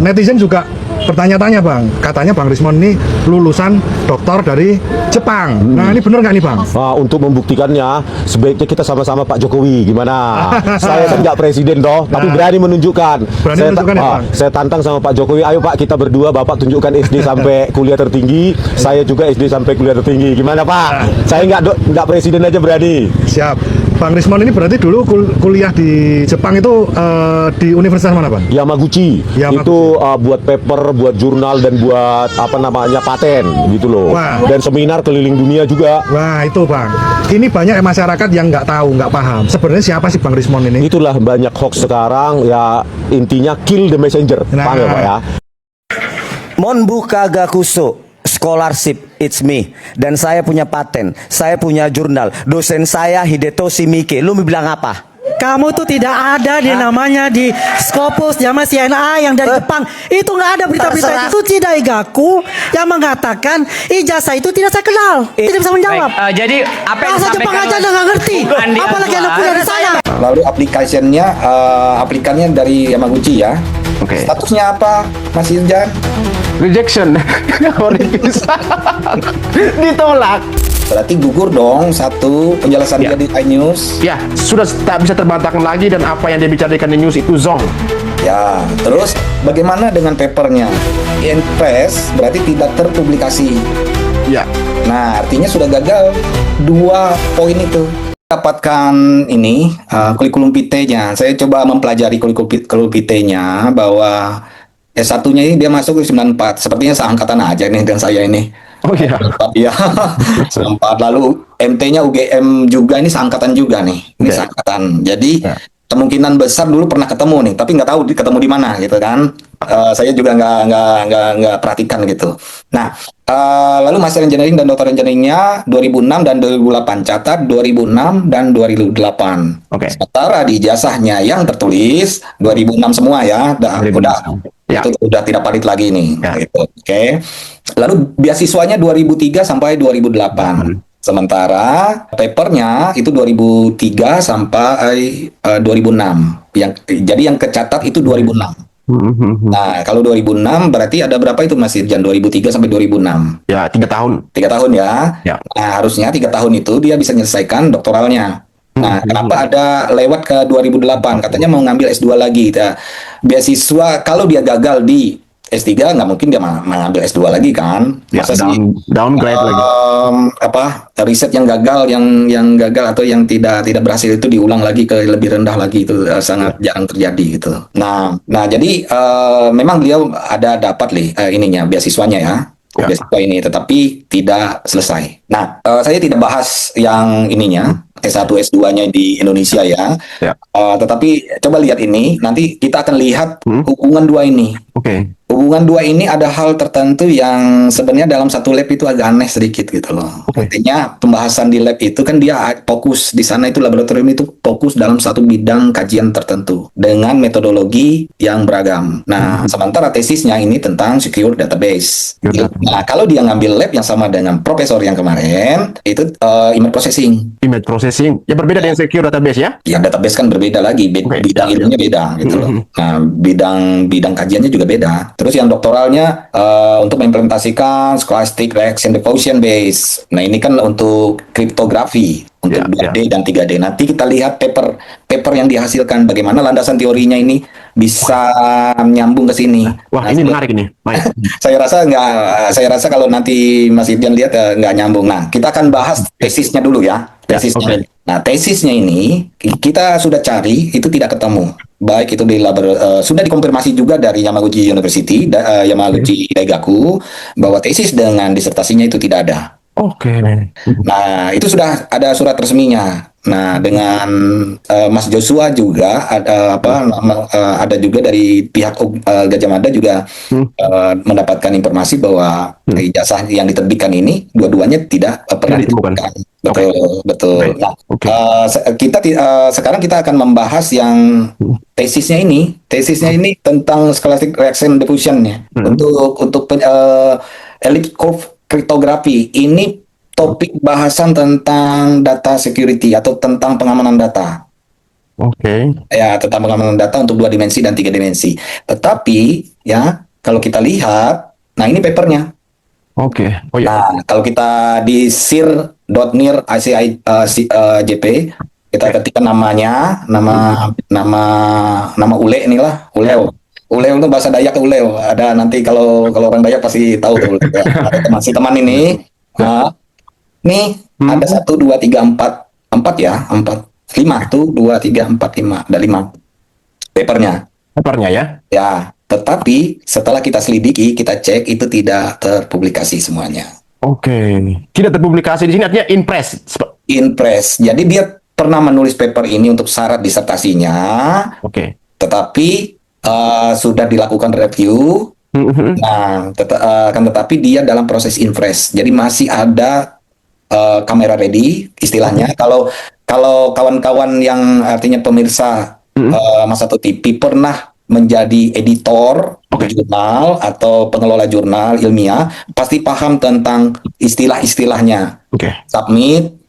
netizen juga bertanya-tanya Bang, katanya Bang Rismon ini lulusan doktor dari Jepang. Nah ini bener nggak nih Bang? Untuk membuktikannya, sebaiknya kita sama-sama Pak Jokowi. Gimana? Saya kan nggak presiden toh, tapi berani menunjukkan. Berani menunjukkan ya Bang? Saya tantang sama Pak Jokowi, ayo Pak kita berdua, Bapak tunjukkan SD sampai kuliah tertinggi, saya juga SD sampai kuliah tertinggi. Gimana Pak? Saya nggak presiden aja berani. Siap. Bang Rismon ini berarti dulu kuliah di Jepang itu di universitas mana Bang? Yamaguchi. Itu buat paper, buat jurnal dan buat apa namanya paten gitu loh. Wah. Dan seminar keliling dunia juga. Wah itu Bang, ini banyak masyarakat yang nggak tahu, nggak paham. Sebenarnya siapa sih Bang Rismon ini? Itulah banyak hoax sekarang ya, intinya kill the messenger. Paham ya Pak ya? Monbuka Gakuso Scholarship, it's me. Dan saya punya paten, saya punya jurnal. Dosen saya Hidetoshi Miike. Lu bilang apa? Kamu tuh tidak ada di namanya di Scopus sama CNA yang dari Jepang. Itu nggak ada berita-berita itu. Tidak Gaku yang mengatakan ijazah itu tidak saya kenal. Tidak bisa menjawab. Jadi apa yang Bahasa Jepang aja nggak ngerti. Apalagi anak kuliah di sana. Lalu aplikannya dari Yamaguchi ya. Oke. Statusnya apa, Mas Irjan? Rejection. Ditolak. Berarti gugur dong satu penjelasan dia di iNews. Ya, sudah tak bisa terbantahkan lagi dan apa yang dia bicarakan di news itu zong. Ya, terus bagaimana dengan papernya? In press berarti tidak terpublikasi. Ya. Nah, artinya sudah gagal 2 poin itu. Dapatkan ini kurikulum vitae-nya. Saya coba mempelajari kurikulum vitae-nya bahwa S1-nya ini dia masuk di 94. Sepertinya seangkatan aja nih dengan saya ini. Oh iya. Iya. 94. Lalu MT-nya UGM juga, ini seangkatan juga nih. Ini seangkatan. Jadi kemungkinan besar dulu pernah ketemu nih, tapi nggak tahu ketemu di mana gitu kan. Saya juga nggak perhatikan gitu. Nah, lalu Master Engineering dan Doktor Engineering-nya 2006 dan 2008. Catat 2006 dan 2008. Oke. Sementara di ijazahnya yang tertulis 2006 semua ya. Udah. Ya. Itu udah tidak valid lagi nih. Ya. Gitu. Oke. Lalu beasiswanya 2003 sampai 2008. Sementara papernya itu 2003 sampai 2006. Jadi yang kecatat itu 2006. Nah, kalau 2006 berarti ada berapa itu Mas Irjan? 2003 sampai 2006. Ya, 3 tahun. 3 tahun ya. Ya. Nah, harusnya 3 tahun itu dia bisa menyelesaikan doktoralnya. Nah, kenapa ada lewat ke 2008? Katanya mau ngambil S2 lagi. Nah, beasiswa kalau dia gagal di S3 nggak mungkin dia mengambil S2 lagi kan? Ya, Masa sih downgrade lagi. Riset yang gagal yang gagal atau yang tidak berhasil itu diulang lagi ke lebih rendah lagi, itu sangat jarang terjadi gitu. Nah jadi memang beliau ada dapat ininya beasiswanya ya. Beasiswa ini tetapi tidak selesai. Nah, saya tidak bahas yang ininya S1 S2-nya di Indonesia ya. Tetapi coba lihat ini, nanti kita akan lihat hubungan dua ini. Oke. Hubungan dua ini ada hal tertentu yang sebenarnya dalam satu lab itu agak aneh sedikit gitu loh. Artinya pembahasan di lab itu kan dia fokus di sana, itu laboratorium itu fokus dalam satu bidang kajian tertentu dengan metodologi yang beragam. Nah, sementara tesisnya ini tentang secure database. Nah, kalau dia ngambil lab yang sama dengan profesor yang kemarin, itu image processing. Image processing. Ya berbeda dengan secure database ya? Ya, database kan berbeda lagi, bidang ilmunya beda gitu loh. Nah, bidang kajiannya juga beda. Terus yang doktoralnya untuk mengimplementasikan Scholastic Reaction Diffusion Base. Nah, ini kan untuk kriptografi untuk 2D dan 3D. Nanti kita lihat paper yang dihasilkan, bagaimana landasan teorinya ini bisa nyambung ke sini. Wah, ini menarik ini. Saya rasa kalau nanti Mas Irjan lihat nggak nyambung. Nah, kita akan bahas tesisnya dulu ya. Tesisnya. Nah, tesisnya ini kita sudah cari, itu tidak ketemu. Baik itu di sudah dikonfirmasi juga dari Yamaguchi University, Yamaguchi Daigaku, bahwa tesis dengan disertasinya itu tidak ada. Oke. Nah, itu sudah ada surat resminya. Nah, dengan Mas Joshua juga ada juga dari pihak Gajah Mada juga mendapatkan informasi bahwa ijazah yang diterbitkan ini dua-duanya tidak pernah ditemukan. Betul. Nah, sekarang kita akan membahas yang tesisnya ini. Tesisnya ini tentang Scholastic Reaction Diffusion ya. Untuk elite curve kriptografi. Ini topik bahasan tentang data security atau tentang pengamanan data. Oke. Ya, tentang pengamatan data untuk 2 dimensi dan 3 dimensi. Tetapi ya, kalau kita lihat, nah ini papernya. Oke. Oh ya. Nah, kalau kita di sir.nir JP, kita ketikkan namanya, nama Ule inilah, Uleo. Uleo itu bahasa Dayak Uleo. Ada nanti kalau orang Dayak pasti tahu tuh. Ya. Ada teman ini. Nah, nih ada 1, 2, 3, 4 ya, 5 tuh 2, 3, 4, 5 ada 5 papernya. Papernya ya. Ya, tetapi setelah kita selidiki, kita cek itu tidak terpublikasi semuanya. Oke. Tidak terpublikasi di sini artinya impress. Inpress. Jadi dia pernah menulis paper ini untuk syarat disertasinya, Oke. tetapi sudah dilakukan review. Nah, tetapi dia dalam proses impress. Jadi masih ada kamera ready istilahnya. Kalau kawan-kawan yang artinya pemirsa Mas Satu TV pernah menjadi editor jurnal atau pengelola jurnal ilmiah, pasti paham tentang istilah-istilahnya. Oke. Submit,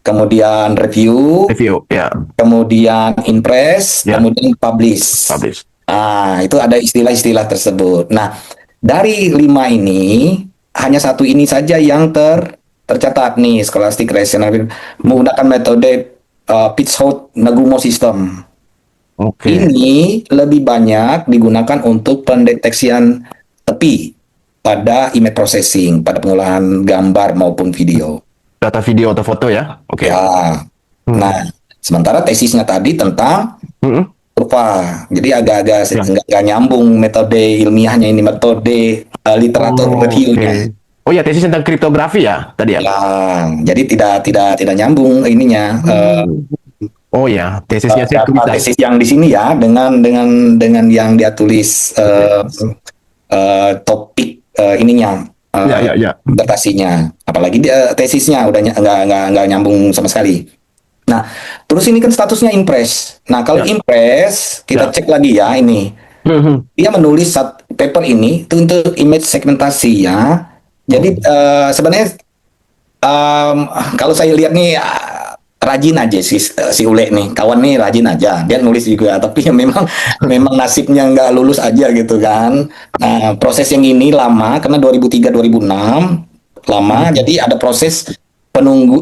kemudian review, Ya. kemudian impress, Ya. kemudian publish. Publish. Nah, itu ada istilah-istilah tersebut. Nah, dari 5 ini, hanya 1 ini saja yang tercatat nih, Scholastic Rational menggunakan metode Pitchford Nagumo System. Oke. Ini lebih banyak digunakan untuk pendeteksian tepi pada image processing, pada pengolahan gambar maupun video. Data video atau foto ya. Oke. Ya. Nah, sementara tesisnya tadi tentang kurva. Jadi agak-agak nggak nyambung metode ilmiahnya ini, metode literatur reviewnya. Oh ya, tesis tentang kriptografi ya tadi ya. Ya, jadi tidak nyambung ininya. Oh ya, tesisnya Tesis yang di sini ya dengan yang dia tulis topik ininya disertasinya, apalagi dia tesisnya udah nggak nyambung sama sekali. Nah, terus ini kan statusnya impress. Nah, kalau impress kita cek lagi ya ini. Dia menulis paper ini itu untuk image segmentasi ya. Jadi sebenarnya kalau saya lihat nih rajin aja si Ule nih, kawan nih rajin aja, dia nulis juga, tapi ya memang nasibnya nggak lulus aja gitu kan. Nah, proses yang ini lama karena 2003-2006 lama, jadi ada proses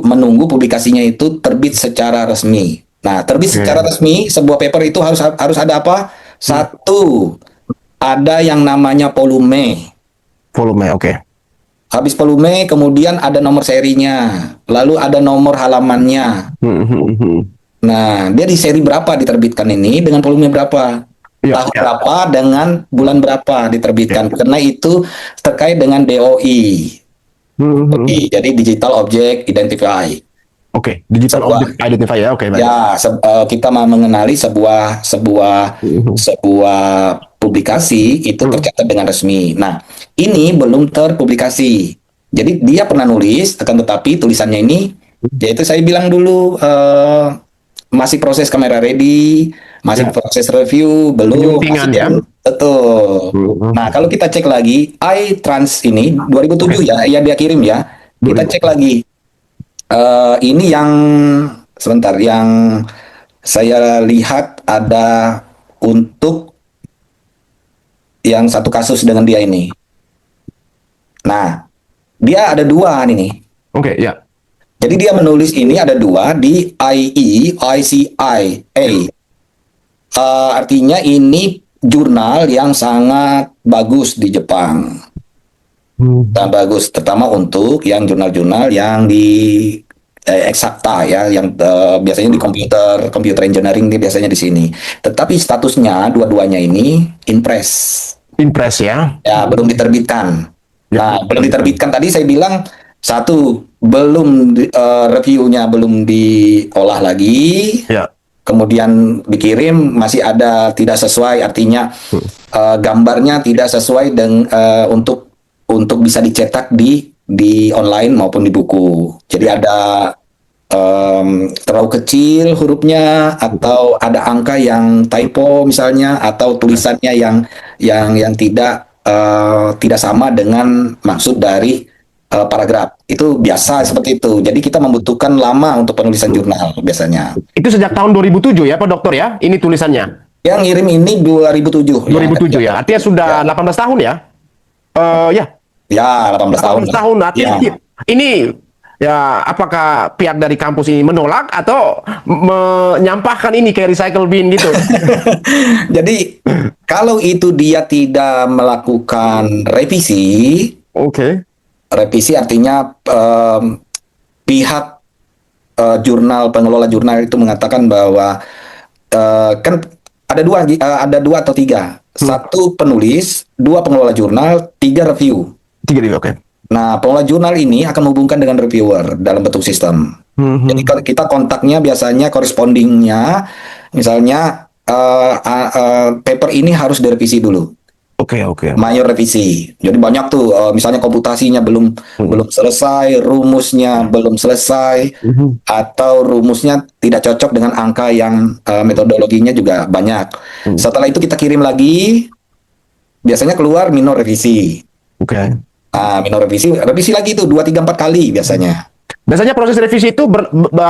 menunggu publikasinya itu terbit secara resmi. Nah, terbit secara resmi sebuah paper itu harus ada apa? Satu, ada yang namanya volume. Oke. Habis volume, kemudian ada nomor serinya, lalu ada nomor halamannya. Nah, dia di seri berapa diterbitkan ini, dengan volume berapa, tahun berapa, dengan bulan berapa diterbitkan, karena itu terkait dengan DOI. Jadi Digital Object Identify. Oke, Digital Object Identify ya. Oke, baik. Ya, kita mau mengenali sebuah publikasi itu tercatat dengan resmi. Nah, ini belum terpublikasi. Jadi dia pernah nulis, akan tetapi tulisannya ini, yaitu saya bilang dulu masih proses kamera ready, masih proses review, belum. Penyuntingan ya. Betul. Nah, kalau kita cek lagi, iTrans ini 2007 ya dia kirim ya. Kita cek lagi. Ini yang sebentar, yang saya lihat ada untuk yang satu kasus dengan dia ini. Nah, dia ada 2 nih. Oke, ya. Jadi dia menulis ini ada 2 di IEICIA. Artinya ini jurnal yang sangat bagus di Jepang. Sangat bagus, terutama untuk yang jurnal-jurnal yang di eksakta ya, yang biasanya di computer engineering dia biasanya di sini. Tetapi statusnya dua-duanya ini impress ya. Ya, belum diterbitkan. Nah, belum diterbitkan tadi saya bilang, satu, belum reviewnya belum diolah lagi. Ya. Kemudian dikirim masih ada tidak sesuai, artinya gambarnya tidak sesuai dengan untuk bisa dicetak di online maupun di buku. Jadi ada terlalu kecil hurufnya, atau ada angka yang typo misalnya, atau tulisannya yang tidak sama dengan maksud dari paragraf. Itu biasa seperti itu. Jadi kita membutuhkan lama untuk penulisan jurnal biasanya. Itu sejak tahun 2007 ya Pak Dokter ya? Ini tulisannya. Yang ngirim ini 2007. 2007 ya. Artinya sudah 18 tahun ya? Ya. Ya, 18 tahun. 18 tahun. Artinya Ya. ini ya apakah pihak dari kampus ini menolak atau menyampahkan ini ke recycle bin gitu? Jadi kalau itu dia tidak melakukan revisi, Oke. revisi artinya pihak jurnal, pengelola jurnal itu mengatakan bahwa kan ada dua atau tiga, satu penulis, dua pengelola jurnal, tiga review. 3 dulu, oke. Nah, pengelola jurnal ini akan menghubungkan dengan reviewer dalam bentuk sistem. Jadi kalau kita kontaknya biasanya correspondingnya, misalnya paper ini harus direvisi dulu. Oke. Mayor revisi. Jadi banyak tuh, misalnya komputasinya belum selesai, rumusnya belum selesai, atau rumusnya tidak cocok dengan angka yang metodologinya juga banyak. Setelah itu kita kirim lagi, biasanya keluar minor revisi. Oke. Nah, minor revisi lagi itu 2, 3, 4 kali biasanya. Biasanya proses revisi itu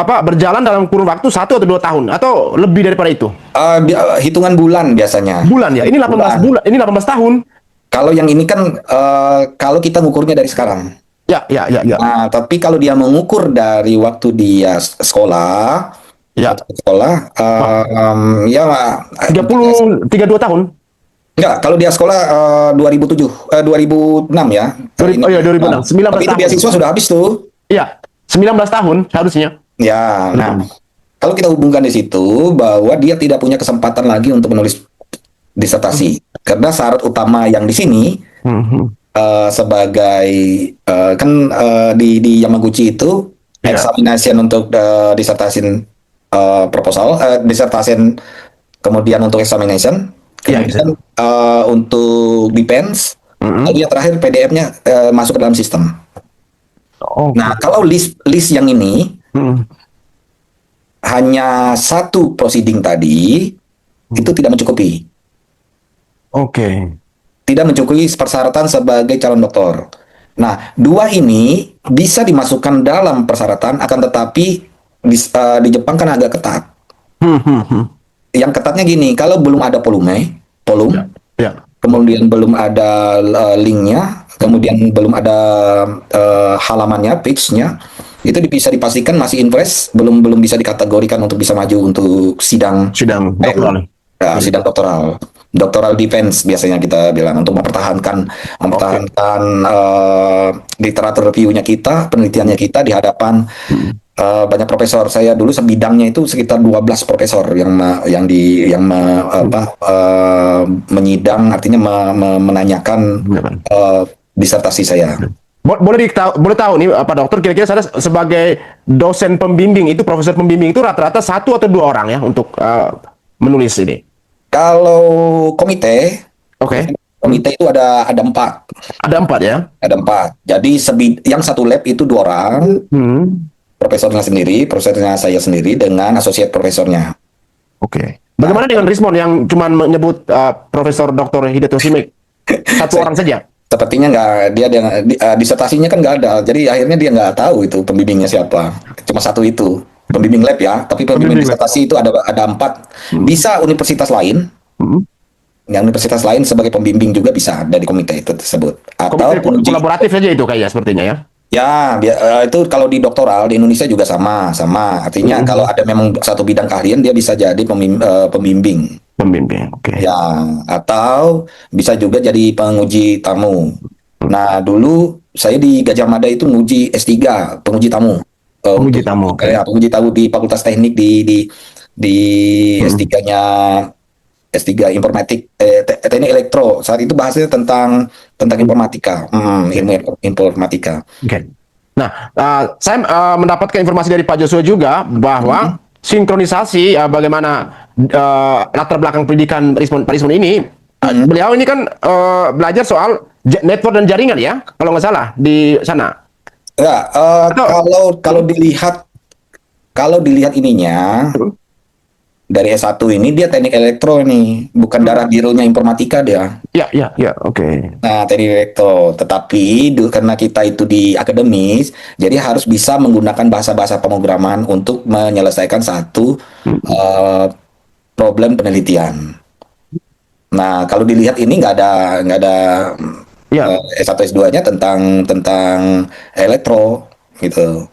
berjalan dalam kurun waktu 1 atau 2 tahun atau lebih daripada itu? Hitungan bulan biasanya. Bulan ya. Ini 18 bulan. Ini 18 tahun. Kalau yang ini kan kalau kita ngukurnya dari sekarang. Ya. Nah, tapi kalau dia mengukur dari waktu dia sekolah, Ya. ya 32 tahun. enggak, kalau dia sekolah 2006 ya. Oh iya, 2006. 19 Tapi itu tahun. beasiswa sudah habis tuh. Iya. 19 tahun seharusnya. Ya, nah, kalau kita hubungkan di situ bahwa dia tidak punya kesempatan lagi untuk menulis disertasi, karena syarat utama yang di sini sebagai kan di Yamaguchi itu Ya. examination untuk disertasin proposal, disertasin kemudian untuk examination, Ya, kemudian untuk defense, lalu yang terakhir PDF-nya masuk ke dalam sistem. Oh. Nah, kalau list yang ini hanya satu proceeding tadi, itu tidak mencukupi. Oke. Tidak mencukupi persyaratan sebagai calon doktor. Nah, dua ini bisa dimasukkan dalam persyaratan, akan tetapi di Jepang kan agak ketat. Yang ketatnya gini, kalau belum ada volume, Ya. kemudian belum ada linknya, kemudian belum ada halamannya, page-nya, itu bisa dipastikan masih impress, belum bisa dikategorikan untuk bisa maju untuk sidang Sidang doktoral. Ya, sidang doktoral defense biasanya kita bilang, untuk mempertahankan literatur review-nya kita, penelitiannya kita di hadapan banyak profesor. Saya dulu sebidangnya itu sekitar 12 profesor menyidang, artinya menanyakan disertasi saya. Boleh tahu nih Pak Dokter, kira-kira saya sebagai dosen pembimbing itu, profesor pembimbing itu rata-rata 1 atau 2 orang ya untuk menulis ini? Kalau komite itu ada 4. Ada 4 ya? Ada 4. Jadi yang satu lab itu 2 orang. Profesornya saya sendiri dengan asosiat profesornya. Oke. Bagaimana dengan Rismon yang cuma menyebut Profesor Dr. Hidetoshi Miki? 1 orang saja? Sepertinya nggak, disertasinya kan nggak ada. Jadi akhirnya dia nggak tahu itu pembimbingnya siapa. Cuma satu itu. Pembimbing lab ya, tapi pembimbing disertasi itu ada 4. Bisa universitas lain. Yang universitas lain sebagai pembimbing juga bisa dari komite itu tersebut. Atau Komite kolaboratif saja itu kayaknya sepertinya ya? Ya, itu kalau di doktoral di Indonesia juga sama. Artinya kalau ada memang satu bidang keahlian, dia bisa jadi pembimbing. Pembimbing, oke. Ya, atau bisa juga jadi penguji tamu. Nah, dulu saya di Gajah Mada itu nguji S3, penguji tamu. Penguji tamu, oke. Ya, penguji tamu di Fakultas Teknik di S3-nya S3 informatik, teknik elektro. Saat itu bahasanya tentang informatika, ilmu informatika. Oke. Nah, saya mendapatkan informasi dari Pak Joshua juga bahwa sinkronisasi bagaimana latar belakang pendidikan Pak Rismon ini, beliau ini kan belajar soal network dan jaringan ya, kalau nggak salah di sana. Ya, kalau dilihat ininya, dari S1 ini dia teknik elektro ini, bukan darah birunya informatika dia. Ya, oke. Nah, teknik elektro, tetapi karena kita itu di akademis, jadi harus bisa menggunakan bahasa-bahasa pemrograman untuk menyelesaikan satu problem penelitian. Nah, kalau dilihat ini nggak ada Ya. S1 S2-nya tentang elektro gitu.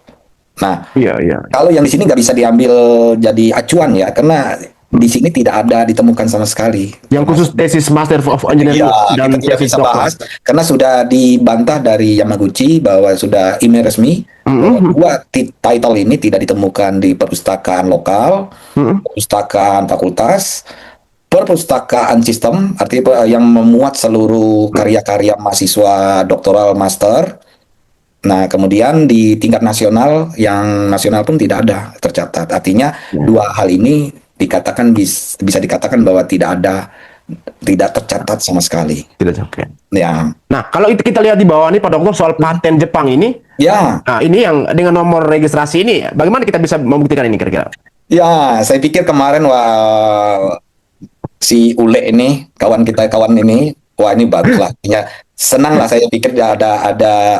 Nah, Iya. kalau yang di sini nggak bisa diambil jadi acuan ya, karena di sini tidak ada ditemukan sama sekali. Yang khusus tesis Master of Engineering Iya, dan kita tidak tesis bisa doktor. bahas karena sudah dibantah dari Yamaguchi bahwa sudah email resmi bahwa dua title ini tidak ditemukan di perpustakaan lokal, perpustakaan fakultas, perpustakaan sistem, artinya yang memuat seluruh karya-karya mahasiswa doktoral master. Nah, kemudian di tingkat nasional, yang nasional pun tidak ada tercatat. Artinya dua hal ini dikatakan bisa dikatakan bahwa tidak tercatat sama sekali. Tidak oke. Ya, Nah, kalau itu kita lihat di bawah nih Pak Dokter soal paten Jepang ini. ya, Nah, ini yang dengan nomor registrasi ini, bagaimana kita bisa membuktikan ini kira-kira? ya. Saya pikir kemarin si Ule ini, kawan ini, wah ini bagus lah. Ya, senang lah saya pikir ada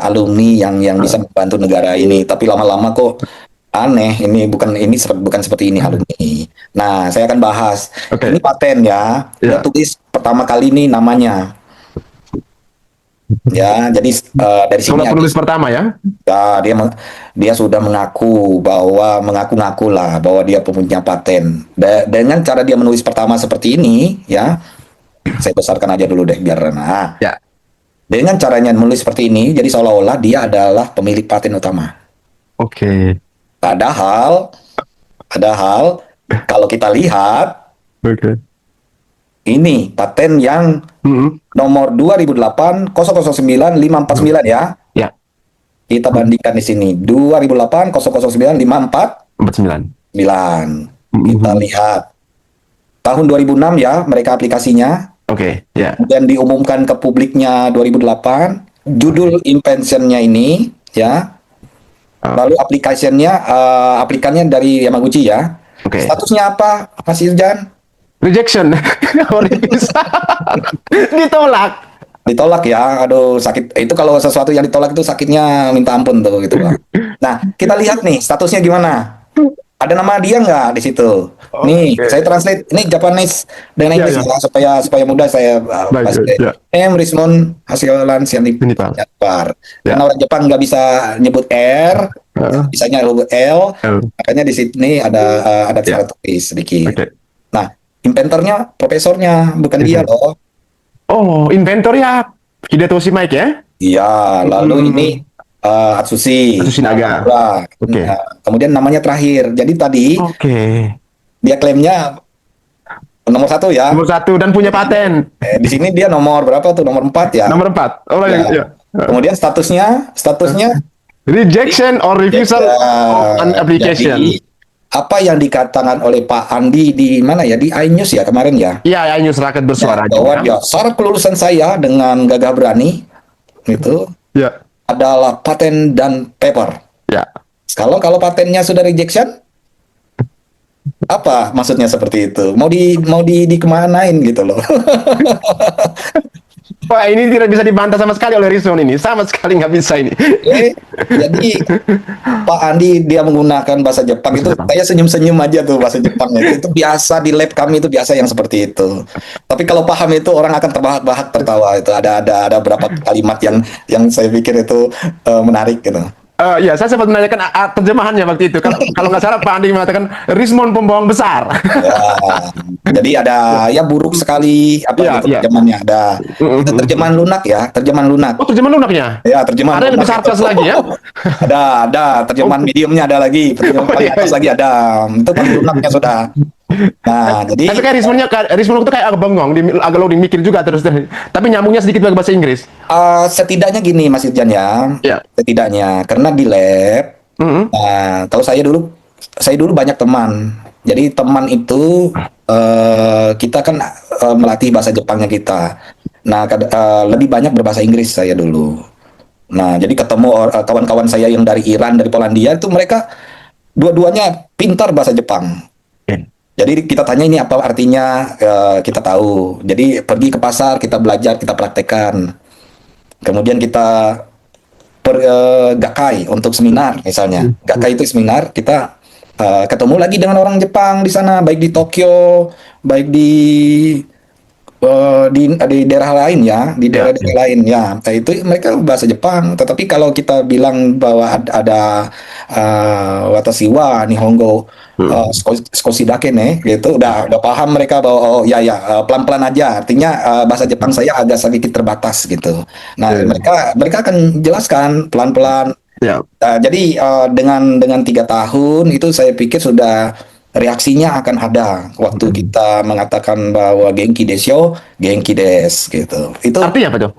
alumni yang bisa membantu negara ini. Tapi lama-lama kok aneh, bukan seperti ini alumni. Nah, saya akan bahas. Oke. Ini paten ya. Dia Ya. tulis pertama kali ini namanya. Ya, jadi dari sini Kalau penulis pertama ya? ya, dia sudah mengaku-ngaku lah bahwa dia punya paten. Dengan cara dia menulis pertama seperti ini, ya, saya besarkan aja dulu deh biar nah. Ya. Dengan caranya menulis seperti ini, jadi seolah-olah dia adalah pemilik paten utama. Oke. Padahal kalau kita lihat Oke. ini paten yang nomor 2008 009 549 ya. Ya. Kita bandingkan di sini 2008 009 549. 49. Kita lihat tahun 2006 ya mereka aplikasinya. Oke, ya. Kemudian diumumkan ke publiknya 2008. Judul inventionnya ini ya. Lalu aplikannya dari Yamaguchi ya. Oke. Statusnya apa, Mas Irjan? Rejection. Ditolak. Ditolak ya, aduh sakit. Itu kalau sesuatu yang ditolak itu sakitnya minta ampun tuh gitu Bang. Nah, kita lihat nih statusnya gimana. Ada nama dia nggak di situ? Nih, saya translate. Ini Japanese dengan Inggris ya. ya, supaya mudah saya bahas. ya. Rismon Hasilan Sianip Sianipar. Jabar. Ya. Karena orang Jepang nggak bisa nyebut R, bisanya nyebut L. Makanya di sini ada cara tulis sedikit. Oke. Nah, inventornya profesornya, bukan dia loh. Oh, inventor ya Hidetoshi Mike ya? Iya, lalu ini Atsushi Naga. Oke. Nah, kemudian namanya terakhir. Jadi tadi Oke. dia klaimnya nomor 1 ya. Nomor 1 dan punya paten. Di sini dia nomor berapa tuh? Nomor 4 ya. Nomor 4. Oh, Ya. ya. Kemudian statusnya Rejection or refusal of an application. Jadi, apa yang dikatakan oleh Pak Andi di mana ya? Di iNews ya kemarin ya. Iya, News Rakyat Bersuara Bahwa juga. syarat kelulusan saya dengan gagah berani itu Ya. adalah paten dan paper. Ya. Kalau patennya sudah rejection, apa maksudnya seperti itu? Mau dikemanain gitu loh? Wah, ini tidak bisa dibantah sama sekali oleh Rizwan ini. Sama sekali nggak bisa ini. Jadi Pak Andi dia menggunakan bahasa Jepang itu, saya senyum-senyum aja tuh bahasa Jepangnya. Itu biasa di lab kami itu biasa yang seperti itu. Tapi kalau paham itu orang akan terbahak-bahak tertawa itu. Ada beberapa kalimat yang saya pikir itu menarik gitu. Ya, saya sempat menanyakan terjemahannya waktu itu. Kalau nggak salah Pak Andi mengatakan Rizmon pembohong besar. Ya, jadi ada ya buruk sekali Ya, gitu ya. terjemahannya ada. Itu terjemahan lunak ya, terjemahan lunak. Oh, terjemahan lunaknya? Ya, terjemahan Ada yang lebih lunak. sarkas lagi ya? Ada terjemahan mediumnya ada lagi, terjemahan paling iya, atas iya. lagi ada. Itu paling lunaknya sudah. Nah, jadi Tapi kayak Rizmon itu kayak agak bengong, agak loading mikir juga terus. Tapi nyambungnya sedikit pakai bahasa Inggris. setidaknya gini Mas Irjan ya. Ya. Setidaknya karena di lab. Nah, kalau saya dulu banyak teman. Jadi teman itu kita kan melatih bahasa Jepangnya kita. Nah, lebih banyak berbahasa Inggris saya dulu. Nah, jadi ketemu kawan-kawan saya yang dari Iran, dari Polandia itu mereka dua-duanya pintar bahasa Jepang. Jadi kita tanya ini apa artinya, kita tahu. Jadi pergi ke pasar, kita belajar, kita praktekkan. Kemudian kita gakai untuk seminar misalnya. Gakai itu seminar, kita ketemu lagi dengan orang Jepang di sana, baik di Tokyo, baik di daerah lain ya, di daerah-daerah lain ya. Nah, itu mereka bahasa Jepang. Tetapi kalau kita bilang bahwa ada watashi wa nihongo skoshi dake ne, gitu, udah paham mereka bahwa oh ya pelan-pelan aja. Artinya bahasa Jepang saya agak sedikit terbatas gitu. Nah, mereka akan jelaskan pelan-pelan. Ya. Jadi dengan 3 tahun itu saya pikir sudah reaksinya akan ada waktu kita mengatakan bahwa Genki desyo, Genki des gitu. Itu Artinya apa tuh?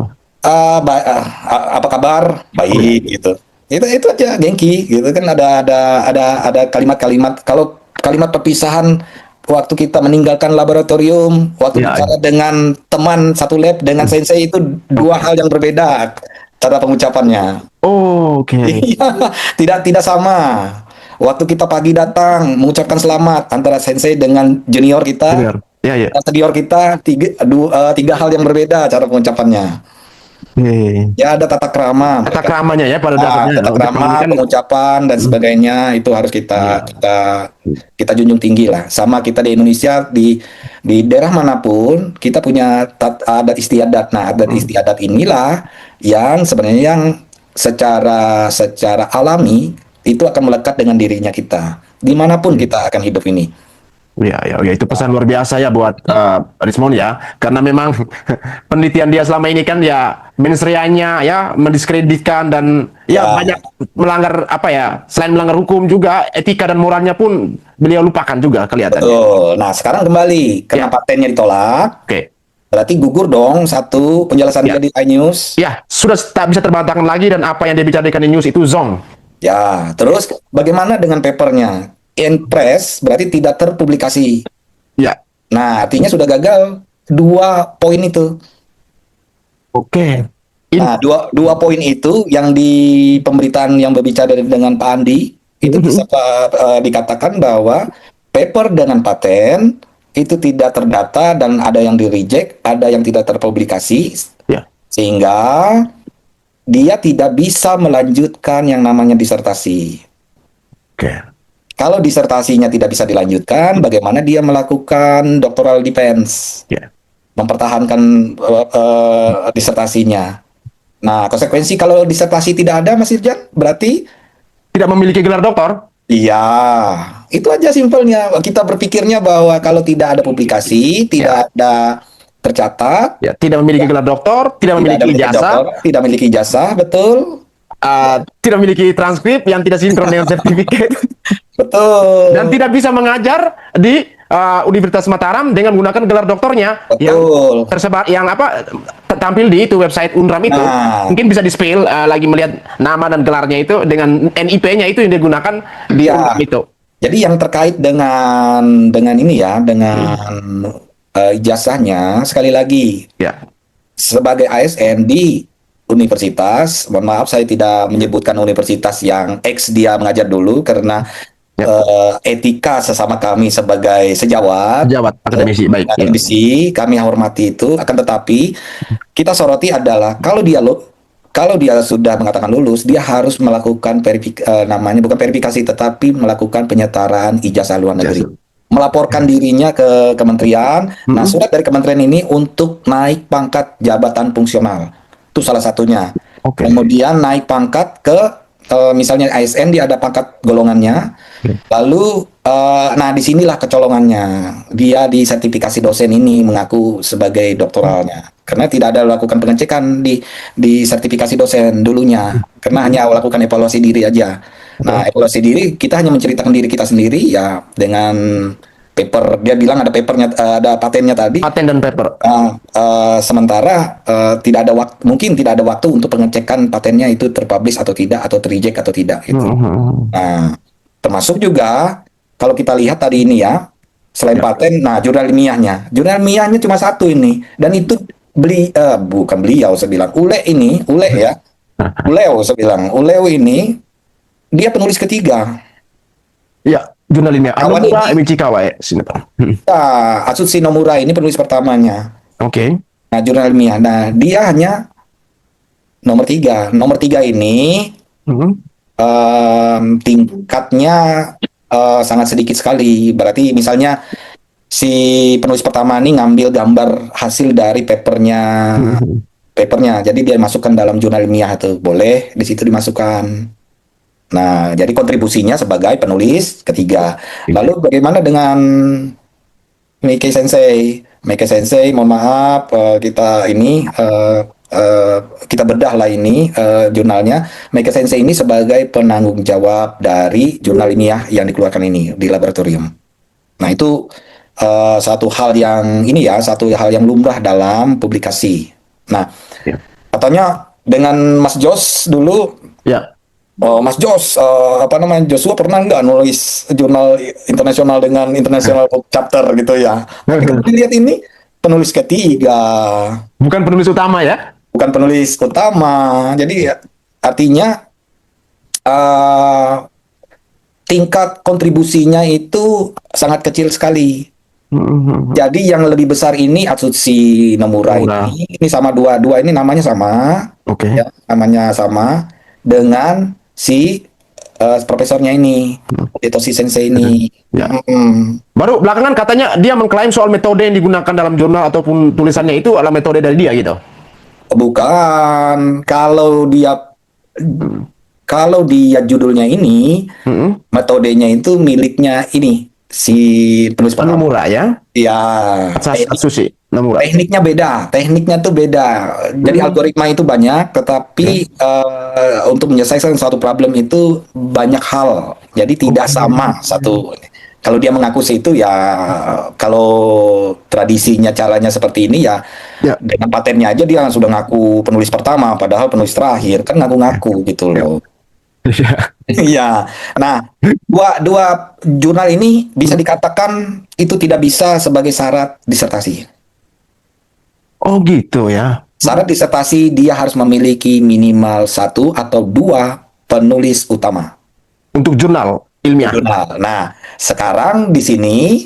apa kabar? Baik gitu. Itu aja Genki gitu kan, ada kalimat-kalimat. Kalau kalimat perpisahan waktu kita meninggalkan laboratorium, waktu Ya, bicara dengan teman satu lab dengan sensei itu 2 hal yang berbeda cara pengucapannya. Oh, oke. Iya, tidak sama. Waktu kita pagi datang mengucapkan selamat antara sensei dengan junior kita, Benar. Ya, ya. senior kita, tiga hal yang berbeda cara pengucapannya. Oke. Ya ada tata krama. Tata keramanya ya pada dasarnya. Tata krama, Kan pengucapan dan sebagainya itu harus kita junjung tinggi lah. Sama kita di Indonesia di daerah manapun kita punya adat istiadat. Nah, adat istiadat inilah yang sebenarnya yang secara alami itu akan melekat dengan dirinya kita dimanapun kita akan hidup ini. ya, itu pesan luar biasa ya buat Rismon ya, karena memang penelitian dia selama ini kan ya mensreanya ya mendiskreditkan dan ya banyak melanggar apa ya, selain melanggar hukum juga etika dan moralnya pun beliau lupakan juga kelihatannya. Betul. Nah, sekarang kembali karena patennya ditolak, Oke. berarti gugur dong satu penjelasan dia di iNews. Ya, sudah tak bisa terbantahkan lagi dan apa yang dia bicarakan di news itu zong. Ya, terus bagaimana dengan papernya? In press berarti tidak terpublikasi. Ya. Nah, artinya sudah gagal 2 poin itu. Oke. Nah, dua poin itu yang di pemberitaan yang berbicara dengan Pak Andi itu bisa dikatakan bahwa paper dengan paten itu tidak terdata dan ada yang di reject, ada yang tidak terpublikasi, Ya. sehingga dia tidak bisa melanjutkan yang namanya disertasi. Oke. Kalau disertasinya tidak bisa dilanjutkan, bagaimana dia melakukan doctoral defense, Ya. mempertahankan disertasinya. Nah, konsekuensi kalau disertasi tidak ada, Mas Irjan, berarti Tidak memiliki gelar doktor. iya, itu aja simpelnya. Kita berpikirnya bahwa kalau tidak ada publikasi, tidak ada tercatat, Ya, tidak memiliki gelar doktor, tidak memiliki ada ijazah, doktor, tidak memiliki ijazah, betul. tidak memiliki transkrip yang tidak sinkron dengan sertifikat, Betul. dan tidak bisa mengajar di Universitas Mataram dengan menggunakan gelar doktornya yang Betul. tersebar, yang apa tampil di itu website Unram itu. Nah. Mungkin bisa di-spill lagi melihat nama dan gelarnya itu dengan NIP-nya itu yang digunakan di Ya. Unram itu. Jadi yang terkait dengan ini ya, dengan ijazahnya, sekali lagi Ya. sebagai ASN di universitas, mohon maaf saya tidak menyebutkan universitas yang X dia mengajar dulu karena etika sesama kami sebagai sejawat, Sejawat akademisi, baik. akademisi, kami hormati itu. Akan tetapi kita soroti adalah kalau dia sudah mengatakan lulus, dia harus melakukan namanya bukan verifikasi tetapi melakukan penyetaraan ijazah luar negeri. Melaporkan dirinya ke kementerian. Nah, surat dari kementerian ini untuk naik pangkat jabatan fungsional. Itu salah satunya. Oke. Kemudian naik pangkat ke misalnya ASN dia ada pangkat golongannya. Lalu nah disinilah kecolongannya. Dia di sertifikasi dosen ini mengaku sebagai doktoralnya. Karena tidak ada lakukan pengecekan di sertifikasi dosen dulunya. Karena hanya lakukan evaluasi diri aja. Nah, evaluasi diri kita hanya menceritakan diri kita sendiri ya dengan paper. Dia bilang ada papernya, ada patennya tadi. Paten dan paper. Sementara tidak ada waktu, mungkin tidak ada waktu untuk pengecekan patennya itu terpublish atau tidak, atau terreject atau tidak gitu. Nah, termasuk juga kalau kita lihat tadi ini ya, selain paten, nah jurnal ilmiahnya cuma satu ini, dan itu bukan beliau saya bilang, Uleu saya bilang, Uleu ini dia penulis ketiga. Ya. Jurnal ilmiah. Kawan Nomura ini- Michikawa ya. Sini, Pak. Ya, Atsushi Nomura ini penulis pertamanya. Oke. Nah, jurnal ilmiah. Nah, dia hanya nomor 3. Nomor 3 ini Mhm. tingkatnya sangat sedikit sekali. Berarti misalnya si penulis pertama ini ngambil gambar hasil dari papernya. Jadi dia masukkan dalam jurnal ilmiah itu boleh di situ dimasukkan. Nah, jadi kontribusinya sebagai penulis ketiga. Lalu bagaimana dengan Meike Sensei? Meike Sensei, mohon maaf, kita bedah lah ini jurnalnya. Meike Sensei ini sebagai penanggung jawab dari jurnal ilmiah yang dikeluarkan ini di laboratorium. Nah, itu satu hal yang lumrah dalam publikasi. Nah, Ya. katanya dengan Mas Jos dulu. Ya. Mas Jos, Joshua pernah nggak nulis jurnal internasional dengan international chapter gitu ya? Tapi kalau dilihat ini penulis ketiga, Bukan penulis utama ya? bukan penulis utama. Jadi artinya tingkat kontribusinya itu sangat kecil sekali. Jadi yang lebih besar ini Atsushi Nomura Nomura. ini sama dua ini namanya sama. Oke. Ya, namanya sama dengan si profesornya ini, Hidetoshi Sensei ini. Ya. Mm-mm. Baru belakangan katanya dia mengklaim soal metode yang digunakan dalam jurnal ataupun tulisannya itu adalah metode dari dia gitu. Bukan, kalau dia judulnya ini, metodenya itu miliknya ini si penulis pertama. Nomura ya? Ya, Atsushi Nomura. tekniknya tuh beda. Jadi algoritma itu banyak, tetapi untuk menyelesaikan suatu problem itu banyak hal. Jadi tidak sama satu. Kalau dia mengaku sih itu ya, kalau tradisinya caranya seperti ini ya, Ya. dengan patennya aja dia sudah ngaku penulis pertama, padahal penulis terakhir kan ngaku-ngaku gitu loh. Iya. Nah, dua jurnal ini bisa dikatakan itu tidak bisa sebagai syarat disertasi. Oh gitu ya. Syarat disertasi dia harus memiliki minimal 1 atau 2 penulis utama Untuk jurnal ilmiah. jurnal. Nah, sekarang di sini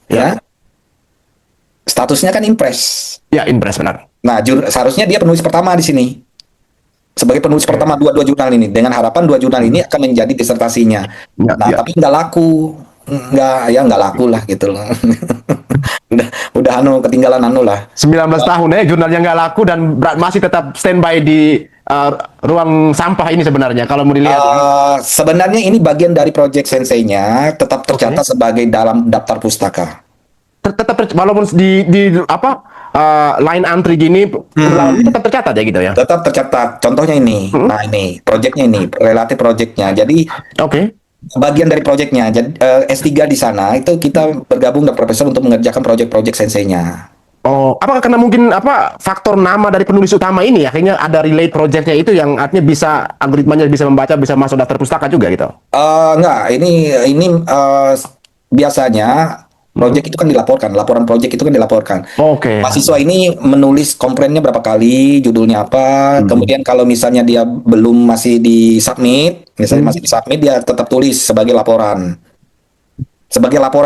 ya statusnya kan impres. Ya, impres benar. Nah, seharusnya dia penulis pertama di sini. Sebagai penulis pertama dua jurnal ini, dengan harapan 2 jurnal ini akan menjadi disertasinya. Ya, Nah, ya. tapi nggak laku, nggak laku lah gitu loh. udah ketinggalan lah. 19 tahun ya jurnalnya nggak laku dan masih tetap standby di ruang sampah ini sebenarnya kalau mau dilihat. Sebenarnya ini bagian dari project Sensei-nya tetap tercatat sebagai dalam daftar pustaka. Walaupun di line antri gini tetap tercatat ya gitu ya. Tetap tercatat. Contohnya ini. Nah, ini projectnya ini, relatif projectnya. Jadi Oke. bagian dari projectnya. Jadi S3 di sana itu kita bergabung dengan profesor untuk mengerjakan project-project Sensei-nya. Oh, apakah karena mungkin faktor nama dari penulis utama ini akhirnya ada relate projectnya itu yang artinya bisa algoritmanya bisa membaca, bisa masuk daftar pustaka juga gitu. Enggak, ini biasanya project itu kan dilaporkan, laporan project itu kan dilaporkan. Oke. Mahasiswa ini menulis komplainnya berapa kali, judulnya apa, kemudian kalau misalnya dia masih di submit, dia tetap tulis sebagai laporan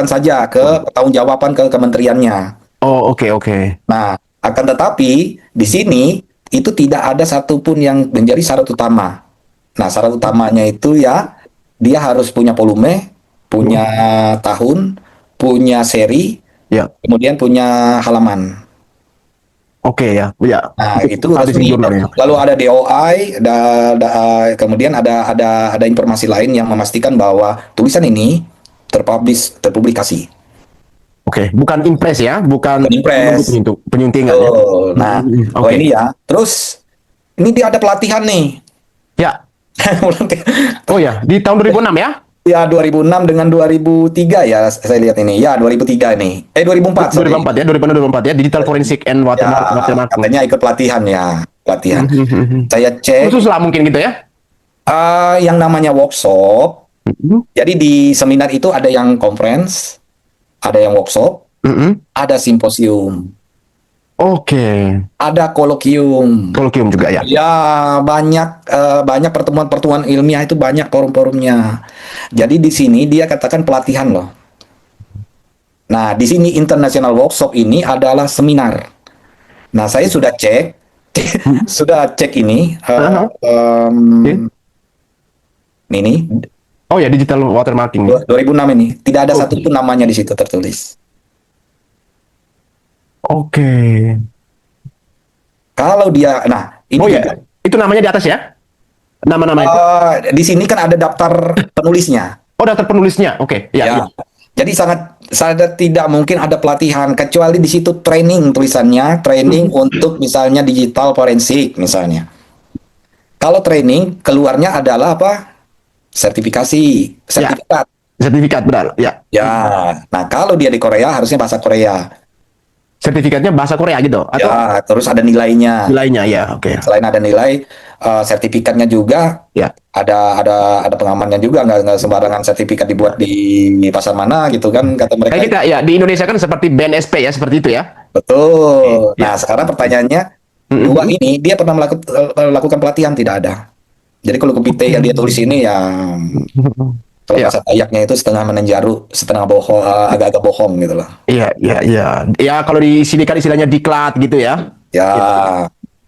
saja ke pertanggungjawaban ke kementeriannya. Oh, oke. Nah, akan tetapi di sini itu tidak ada satupun yang menjadi syarat utama. Nah, syarat utamanya itu ya dia harus punya volume, punya tahun, punya seri, Ya. kemudian punya halaman. Oke ya. Ya. Nah, itu harus di resmi. jurnalnya. Lalu ada DOI, kemudian ada informasi lain yang memastikan bahwa tulisan ini terpublikasi. Oke, bukan impres ya, bukan Impres. penyuntingan ya. Oh, nah, Oke. ini ya. Terus ini dia ada pelatihan nih. Ya. Oh ya, di tahun 2006 ya? Ya, 2006 dengan 2003 ya saya lihat ini. Ya, 2003 ini. 2004. sorry. 2004 ya, 2004 ya, Digital Forensic and Watermark. Katanya ikut pelatihan ya. Pelatihan. Saya cek. Khusus lah mungkin gitu ya. Yang namanya workshop. Jadi di seminar itu ada yang conference, ada yang workshop, ada simposium. Oke. ada kolokium. Kolokium juga ya. Ya, banyak pertemuan-pertemuan ilmiah itu banyak forum-forumnya. Jadi di sini dia katakan pelatihan loh. Nah, di sini International Workshop ini adalah seminar. Nah, saya sudah cek, sudah cek ini, ini Oh ya, digital watermarking. 2006 ini tidak ada satupun namanya di situ tertulis. Oke. Kalau dia, nah ini Oh juga, ya, itu namanya di atas ya? Nama-nama itu. di sini kan ada daftar penulisnya. Oh, daftar penulisnya. Oke, ya. Ya. Jadi sangat tidak mungkin ada pelatihan kecuali di situ training tulisannya, training untuk misalnya digital forensik misalnya. Kalau training keluarnya adalah apa? Sertifikat. Sertifikat benar. Ya. Ya. Nah, kalau dia di Korea harusnya bahasa Korea. Sertifikatnya bahasa Korea gitu atau Ya, terus ada nilainya. nilainya ya. Oke. Selain ada nilai, sertifikatnya juga Ya. ada pengamannya juga, nggak sembarangan sertifikat dibuat di pasar mana gitu kan kata mereka. Kayak kita ya di Indonesia kan seperti BNSP ya, seperti itu ya. Betul. Ya. Nah, sekarang pertanyaannya, dua ini dia pernah melakukan pelatihan tidak ada. Jadi kalau kupite yang dia tulis ini ya kalau Ya. bahasa Dayaknya itu setengah menenjaru, setengah bohong, agak-agak bohong gitu loh. Iya, iya, iya. Ya kalau di sini kan istilahnya diklat gitu ya. Ya.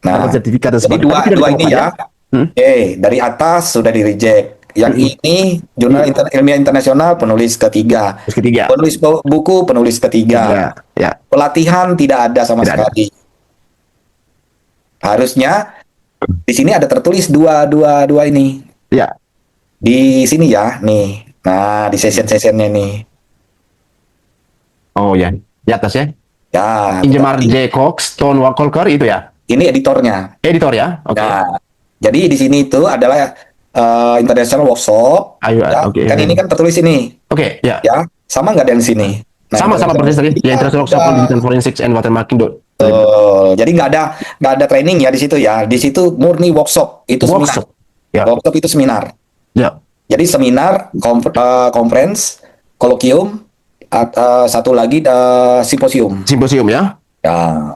Nah, Dapat sertifikat dan jadi sebagainya. Tapi tidak dua ini ditemukan ya. Oke, dari atas sudah di reject. Yang ini jurnal ilmiah internasional penulis ketiga. Terus ketiga. Penulis buku penulis ketiga. Ya, ya. Pelatihan tidak ada sama Tidak ada. sekali. Harusnya di sini ada tertulis dua ini. Ya. Di sini ya, nih. Nah, di session-sessionnya nih. Oh ya. Di atas ya. Ya, Ingemar tetapi J. Cox, Ton Walker itu ya. ini editornya. Editor ya. Oke. Nah, jadi di sini itu adalah International Workshop. Ayo, Ya, oke. kan ini kan tertulis ini. Oke, ya. Ya, sama nggak dengan sini? Nah, Sama persis tadi. Ya, International Workshop on Ya. Digital Forensics and Watermarking. Betul. Jadi nggak ada training ya di situ ya. Di situ murni workshop. Itu Workshop. seminar. Ya. Workshop itu seminar. Ya. Jadi seminar, conference, kolokium, satu lagi simposium. Simposium ya. Ya.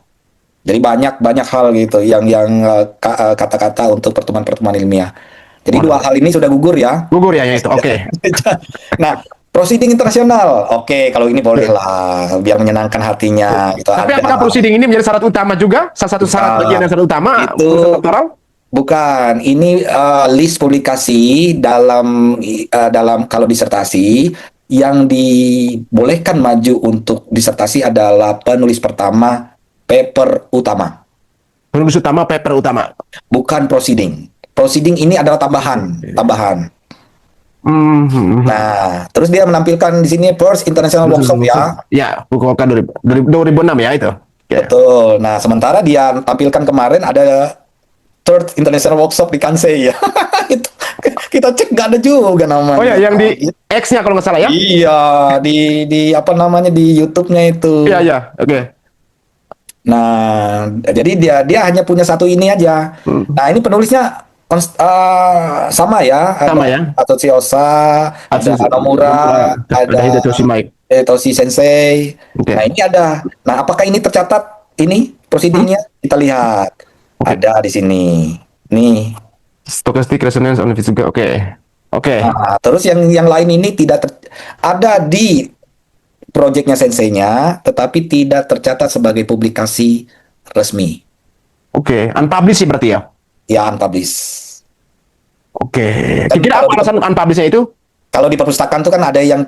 Jadi banyak hal gitu yang kata-kata untuk pertemuan-pertemuan ilmiah. Jadi dua hal ini sudah gugur ya. Gugur ya yang itu. Oke. Nah, proceeding internasional. Oke, kalau ini boleh lah biar menyenangkan hatinya gitu. Tapi Ada. apakah proceeding ini menjadi syarat utama juga? Salah satu syarat bagian yang syarat utama Itu untuk doktoral? bukan. Ini list publikasi dalam kalau disertasi yang dibolehkan maju untuk disertasi adalah penulis pertama, paper utama, Penulis utama, paper utama. bukan proceeding. Proceeding ini adalah tambahan. Nah, terus dia menampilkan di sini first international workshop ya. Ya, Fukuoka 2006 ya itu. Ya. Betul. Nah, sementara dia tampilkan kemarin ada third international workshop di Kansai ya. Itu kita cek nggak ada juga namanya. Oh ya, yang di X-nya kalau nggak salah ya? Iya, di apa namanya di YouTube-nya itu. Iya, iya. Oke. Nah, jadi dia hanya punya satu ini aja. Nah, ini penulisnya sama ya. Sama ya. Atsushi Osa, ada Hanomura, ada Hidetoshi Mike. Toshi Sensei. Oke. Nah, ini ada. Nah, apakah ini tercatat ini prosedurnya? Kita lihat. Ada di sini. Nih. Stochastic resonance on physical. Oke. Oke. Nah, terus yang lain ini ada di proyeknya senseinya, tetapi tidak tercatat sebagai publikasi resmi. Oke. Unpublished sih berarti ya? Ya, unpublished. Oke. Dan Kira-kira kalau apa alasan unpublished-nya itu? Kalau di perpustakaan itu kan ada yang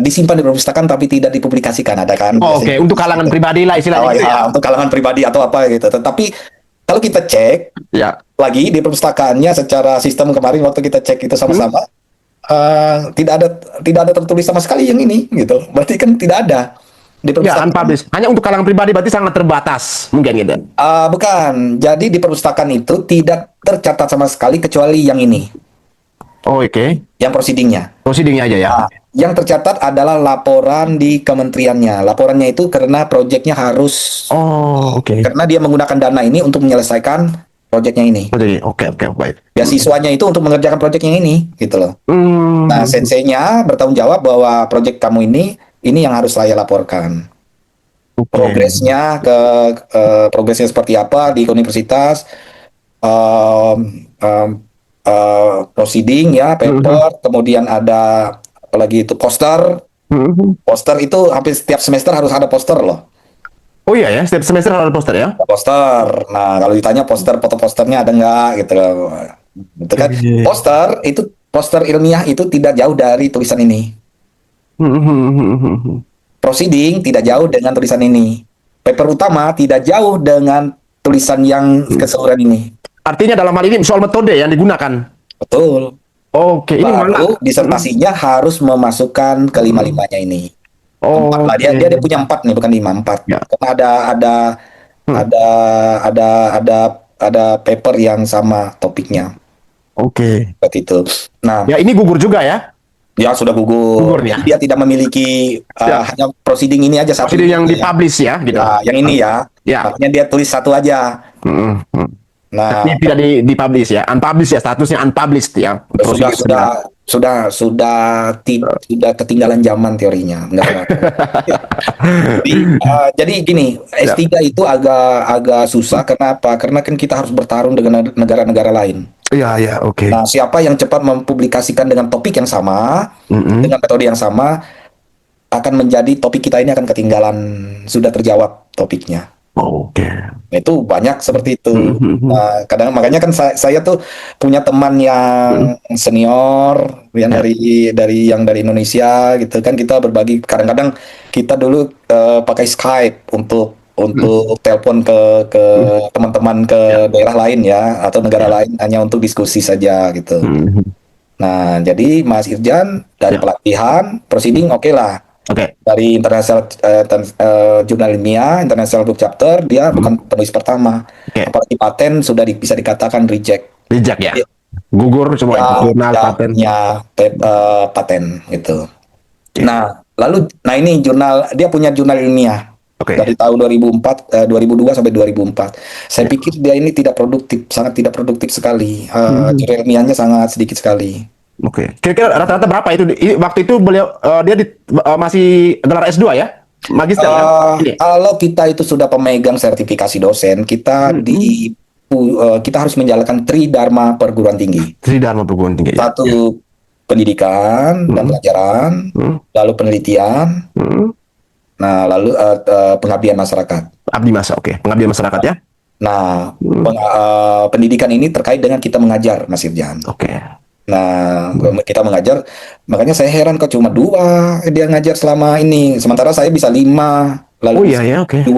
disimpan di perpustakaan tapi tidak dipublikasikan, ada kan? Oh, Biasanya. oke. Untuk kalangan pribadi lah istilahnya Oh, gitu ya. ya, untuk kalangan pribadi atau apa gitu. Tetapi kalau kita cek Ya. lagi di perpustakaannya secara sistem kemarin waktu kita cek itu sama-sama tidak ada tertulis sama sekali yang ini gitu. Berarti kan tidak ada di Ya, perpustakaan. unpublished. Hanya untuk kalangan pribadi berarti sangat terbatas mungkin gitu. Bukan. Jadi di perpustakaan itu tidak tercatat sama sekali kecuali yang ini, Oh, oke. yang proceedingnya. Proceedingnya aja ya. Yang tercatat adalah laporan di kementeriannya. Laporannya itu karena proyeknya harus Oh, oke. karena dia menggunakan dana ini untuk menyelesaikan proyeknya ini. Oh, jadi oke, baik. Beasiswanya itu untuk mengerjakan proyeknya ini, gitu loh. Nah, senseinya bertanggung jawab bahwa proyek kamu ini yang harus saya laporkan. progresnya progresnya seperti apa di universitas, proceeding ya, paper, kemudian ada apalagi itu poster. Poster itu hampir setiap semester harus ada poster loh. Oh iya ya, setiap semester ada poster ya? Poster. Nah, kalau ditanya poster, foto posternya ada nggak gitu loh. Itu kan poster itu, poster ilmiah itu tidak jauh dari tulisan ini. Proceeding tidak jauh dengan tulisan ini. Paper utama tidak jauh dengan tulisan yang keseluruhan ini. Artinya dalam hal ini soal metode yang digunakan. Betul. Oke, ini Baru mana? disertasinya harus memasukkan kelima-limanya ini. Oh, Empat lah, dia punya 4 nih, bukan 5, 4. Ya. Karena ada paper yang sama topiknya Oke. seperti itu. Nah, Ya ini gugur juga ya? ya sudah gugur. Gugur, ya. Jadi dia tidak memiliki Ya. hanya proceeding ini aja satu. Jadi yang Ya. dipublish ya, gitu. Ya, yang ini ya. Ya. Makanya dia tulis satu aja. Nah, Tapi tidak dipublish ya, unpublished ya, statusnya unpublished ya. sudah ketinggalan zaman teorinya. Enggak. Jadi gini, S3 itu agak susah. Kenapa? Karena kan kita harus bertarung dengan negara-negara lain. Iya, ya, oke. Nah, siapa yang cepat mempublikasikan dengan topik yang sama, dengan metode yang sama, akan menjadi topik kita ini akan ketinggalan, sudah terjawab topiknya. Oke. Itu banyak seperti itu. Nah, kadang makanya kan saya tuh punya teman yang senior yang dari Indonesia gitu kan, kita berbagi. Kadang-kadang kita dulu pakai Skype untuk telepon ke teman-teman ke daerah lain ya, atau negara lain, hanya untuk diskusi saja gitu. Nah, jadi Mas Irjan dari pelatihan proceeding oke lah. Oke. Dari international jurnal ilmiah, international book chapter, dia bukan penulis pertama. Oke. Apalagi paten sudah bisa dikatakan reject. Reject ya. Iya. Gugur semua itu jurnal Ya, paten. punya paten gitu. Nah, ini jurnal, dia punya jurnal ilmiah. Oke. Dari tahun 2002 sampai 2004. Saya pikir dia ini tidak produktif, sangat tidak produktif sekali. Jurnal ilmiahnya sangat sedikit sekali. Oke. Kira-kira rata-rata berapa itu? Waktu itu beliau dia masih gelar S2 ya? Magister kan? Ini. Kalau kita itu sudah pemegang sertifikasi dosen, kita kita harus menjalankan Tridharma perguruan tinggi. Tridharma perguruan tinggi. Ya. Satu, pendidikan dan pelajaran, lalu penelitian, nah lalu pengabdian masyarakat. Abdi masa, oke. Pengabdian masyarakat ya? Nah, pendidikan ini terkait dengan kita mengajar, Mas Irjan. Oke. Nah, kita mengajar, makanya saya heran kok cuma 2 dia ngajar selama ini, sementara saya bisa 5, lalu Oh iya ya, oke. 2,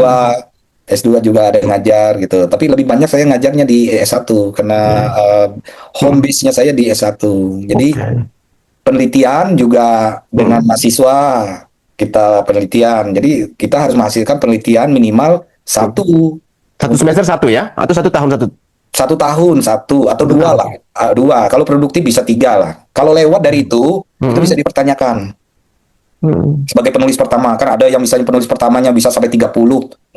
S2 juga ada yang ngajar gitu. Tapi lebih banyak saya ngajarnya di S1 karena home base-nya saya di S1. Jadi penelitian juga dengan mahasiswa kita penelitian. Jadi kita harus menghasilkan penelitian minimal satu Semester 1 ya? Atau 1 tahun 1? 1 tahun, 1 atau 2 lah. 2. Kalau produktif bisa 3 lah. Kalau lewat dari itu bisa dipertanyakan. Sebagai penulis pertama, kan ada yang misalnya penulis pertamanya bisa sampai 30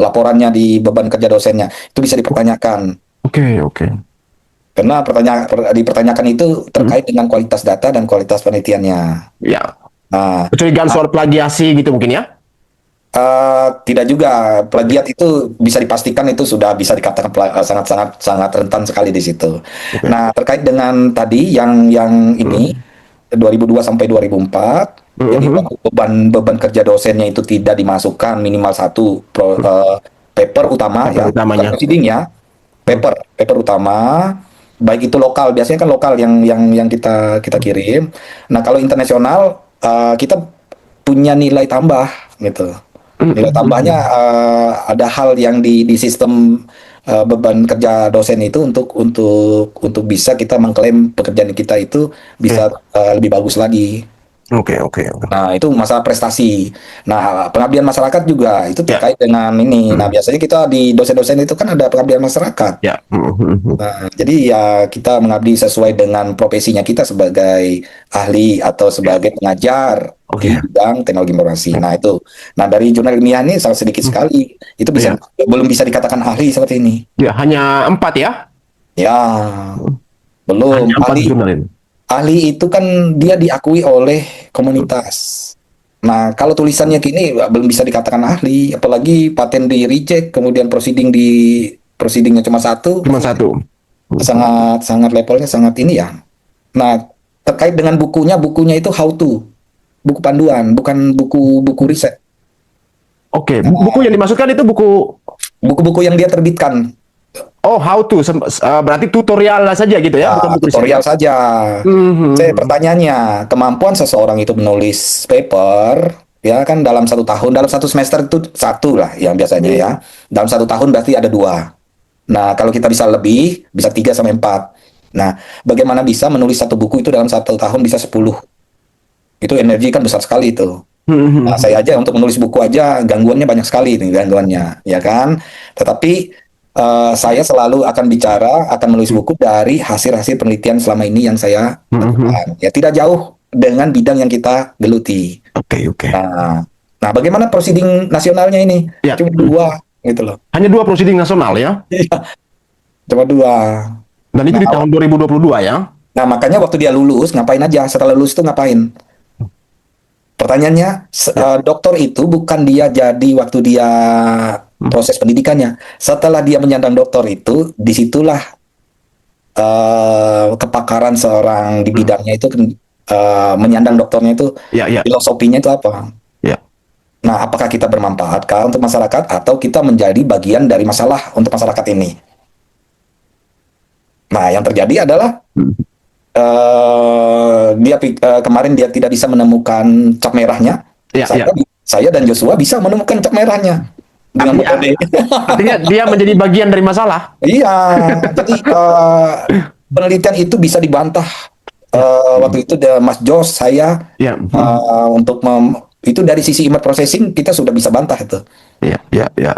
laporannya di beban kerja dosennya. Itu bisa dipertanyakan. Oke. Karena dipertanyakan itu terkait dengan kualitas data dan kualitas penelitiannya. Ya. Nah, Kecurigaan soal plagiasi gitu mungkin ya? tidak juga. Plagiat itu bisa dipastikan itu sudah bisa dikatakan sangat rentan sekali di situ. Nah, terkait dengan tadi yang ini 2002 sampai 2004, jadi beban kerja dosennya itu tidak dimasukkan minimal 1 paper utama ya, utamanya. proceeding ya. Paper utama, baik itu lokal, biasanya kan lokal yang kita kirim. Nah, kalau internasional kita punya nilai tambah gitu. Nilai tambahnya ada hal yang di sistem beban kerja dosen itu untuk bisa kita mengklaim pekerjaan kita itu bisa lebih bagus lagi. Oke. Nah, itu masalah prestasi. Nah, pengabdian masyarakat juga itu terkait dengan ini. Nah, biasanya kita di dosen-dosen itu kan ada pengabdian masyarakat. Ya. Nah, jadi ya kita mengabdi sesuai dengan profesinya kita sebagai ahli atau sebagai pengajar di bidang teknologi informasi. Nah, itu. Nah, dari jurnal ilmiah ini sangat sedikit sekali. Itu belum bisa dikatakan ahli seperti ini. Ya, hanya 4 ya? Ya. Belum Hanya 4 ahli. jurnal ini. Ahli itu kan dia diakui oleh komunitas. Nah, kalau tulisannya gini belum bisa dikatakan ahli, apalagi paten di reject, kemudian proceedingnya cuma satu, Cuma satu. sangat sangat levelnya sangat ini ya. Nah, terkait dengan bukunya itu how to, buku panduan, bukan buku riset. Oke, buku yang dimaksudkan itu buku. Buku-buku yang dia terbitkan, Oh, how to. Berarti tutorial saja gitu ya, bukan buku riset. tutorial saja. Mhm. Saya pertanyaannya, kemampuan seseorang itu menulis paper, ya kan dalam 1 tahun, dalam 1 semester itu satu lah yang biasanya ya. Dalam 1 tahun berarti ada 2. Nah, kalau kita bisa lebih, bisa 3 sampai 4. Nah, bagaimana bisa menulis satu buku itu dalam 1 tahun bisa 10? Itu energi kan besar sekali itu. Nah, saya aja untuk menulis buku aja gangguannya banyak sekali nih gangguannya, ya kan. Tetapi saya selalu akan bicara, akan menulis buku dari hasil-hasil penelitian selama ini yang saya lakukan. Ya, tidak jauh dengan bidang yang kita geluti. Oke, oke. Nah, bagaimana proceeding nasionalnya ini? Ya. Cuma 2, gitu loh. Hanya 2 proceeding nasional ya. Cuma 2. Dan itu di tahun 2022 ya. Nah, makanya waktu dia lulus, ngapain aja? Setelah lulus itu ngapain? Pertanyaannya, dokter itu bukan dia jadi waktu dia proses pendidikannya. Setelah dia menyandang dokter itu, disitulah kepakaran seorang di bidangnya itu menyandang dokternya itu, Ya, ya. filosofinya itu apa? Ya. Nah, apakah kita bermanfaatkah untuk masyarakat atau kita menjadi bagian dari masalah untuk masyarakat ini? Nah, yang terjadi adalah kemarin dia tidak bisa menemukan cap merahnya. Ya, Saya dan Joshua bisa menemukan cap merahnya dengan metode. Artinya dia menjadi bagian dari masalah. Iya, jadi penelitian itu bisa dibantah. Waktu itu Mas Jos, saya Ya. untuk itu dari sisi image processing kita sudah bisa bantah itu. Ya, ya, ya.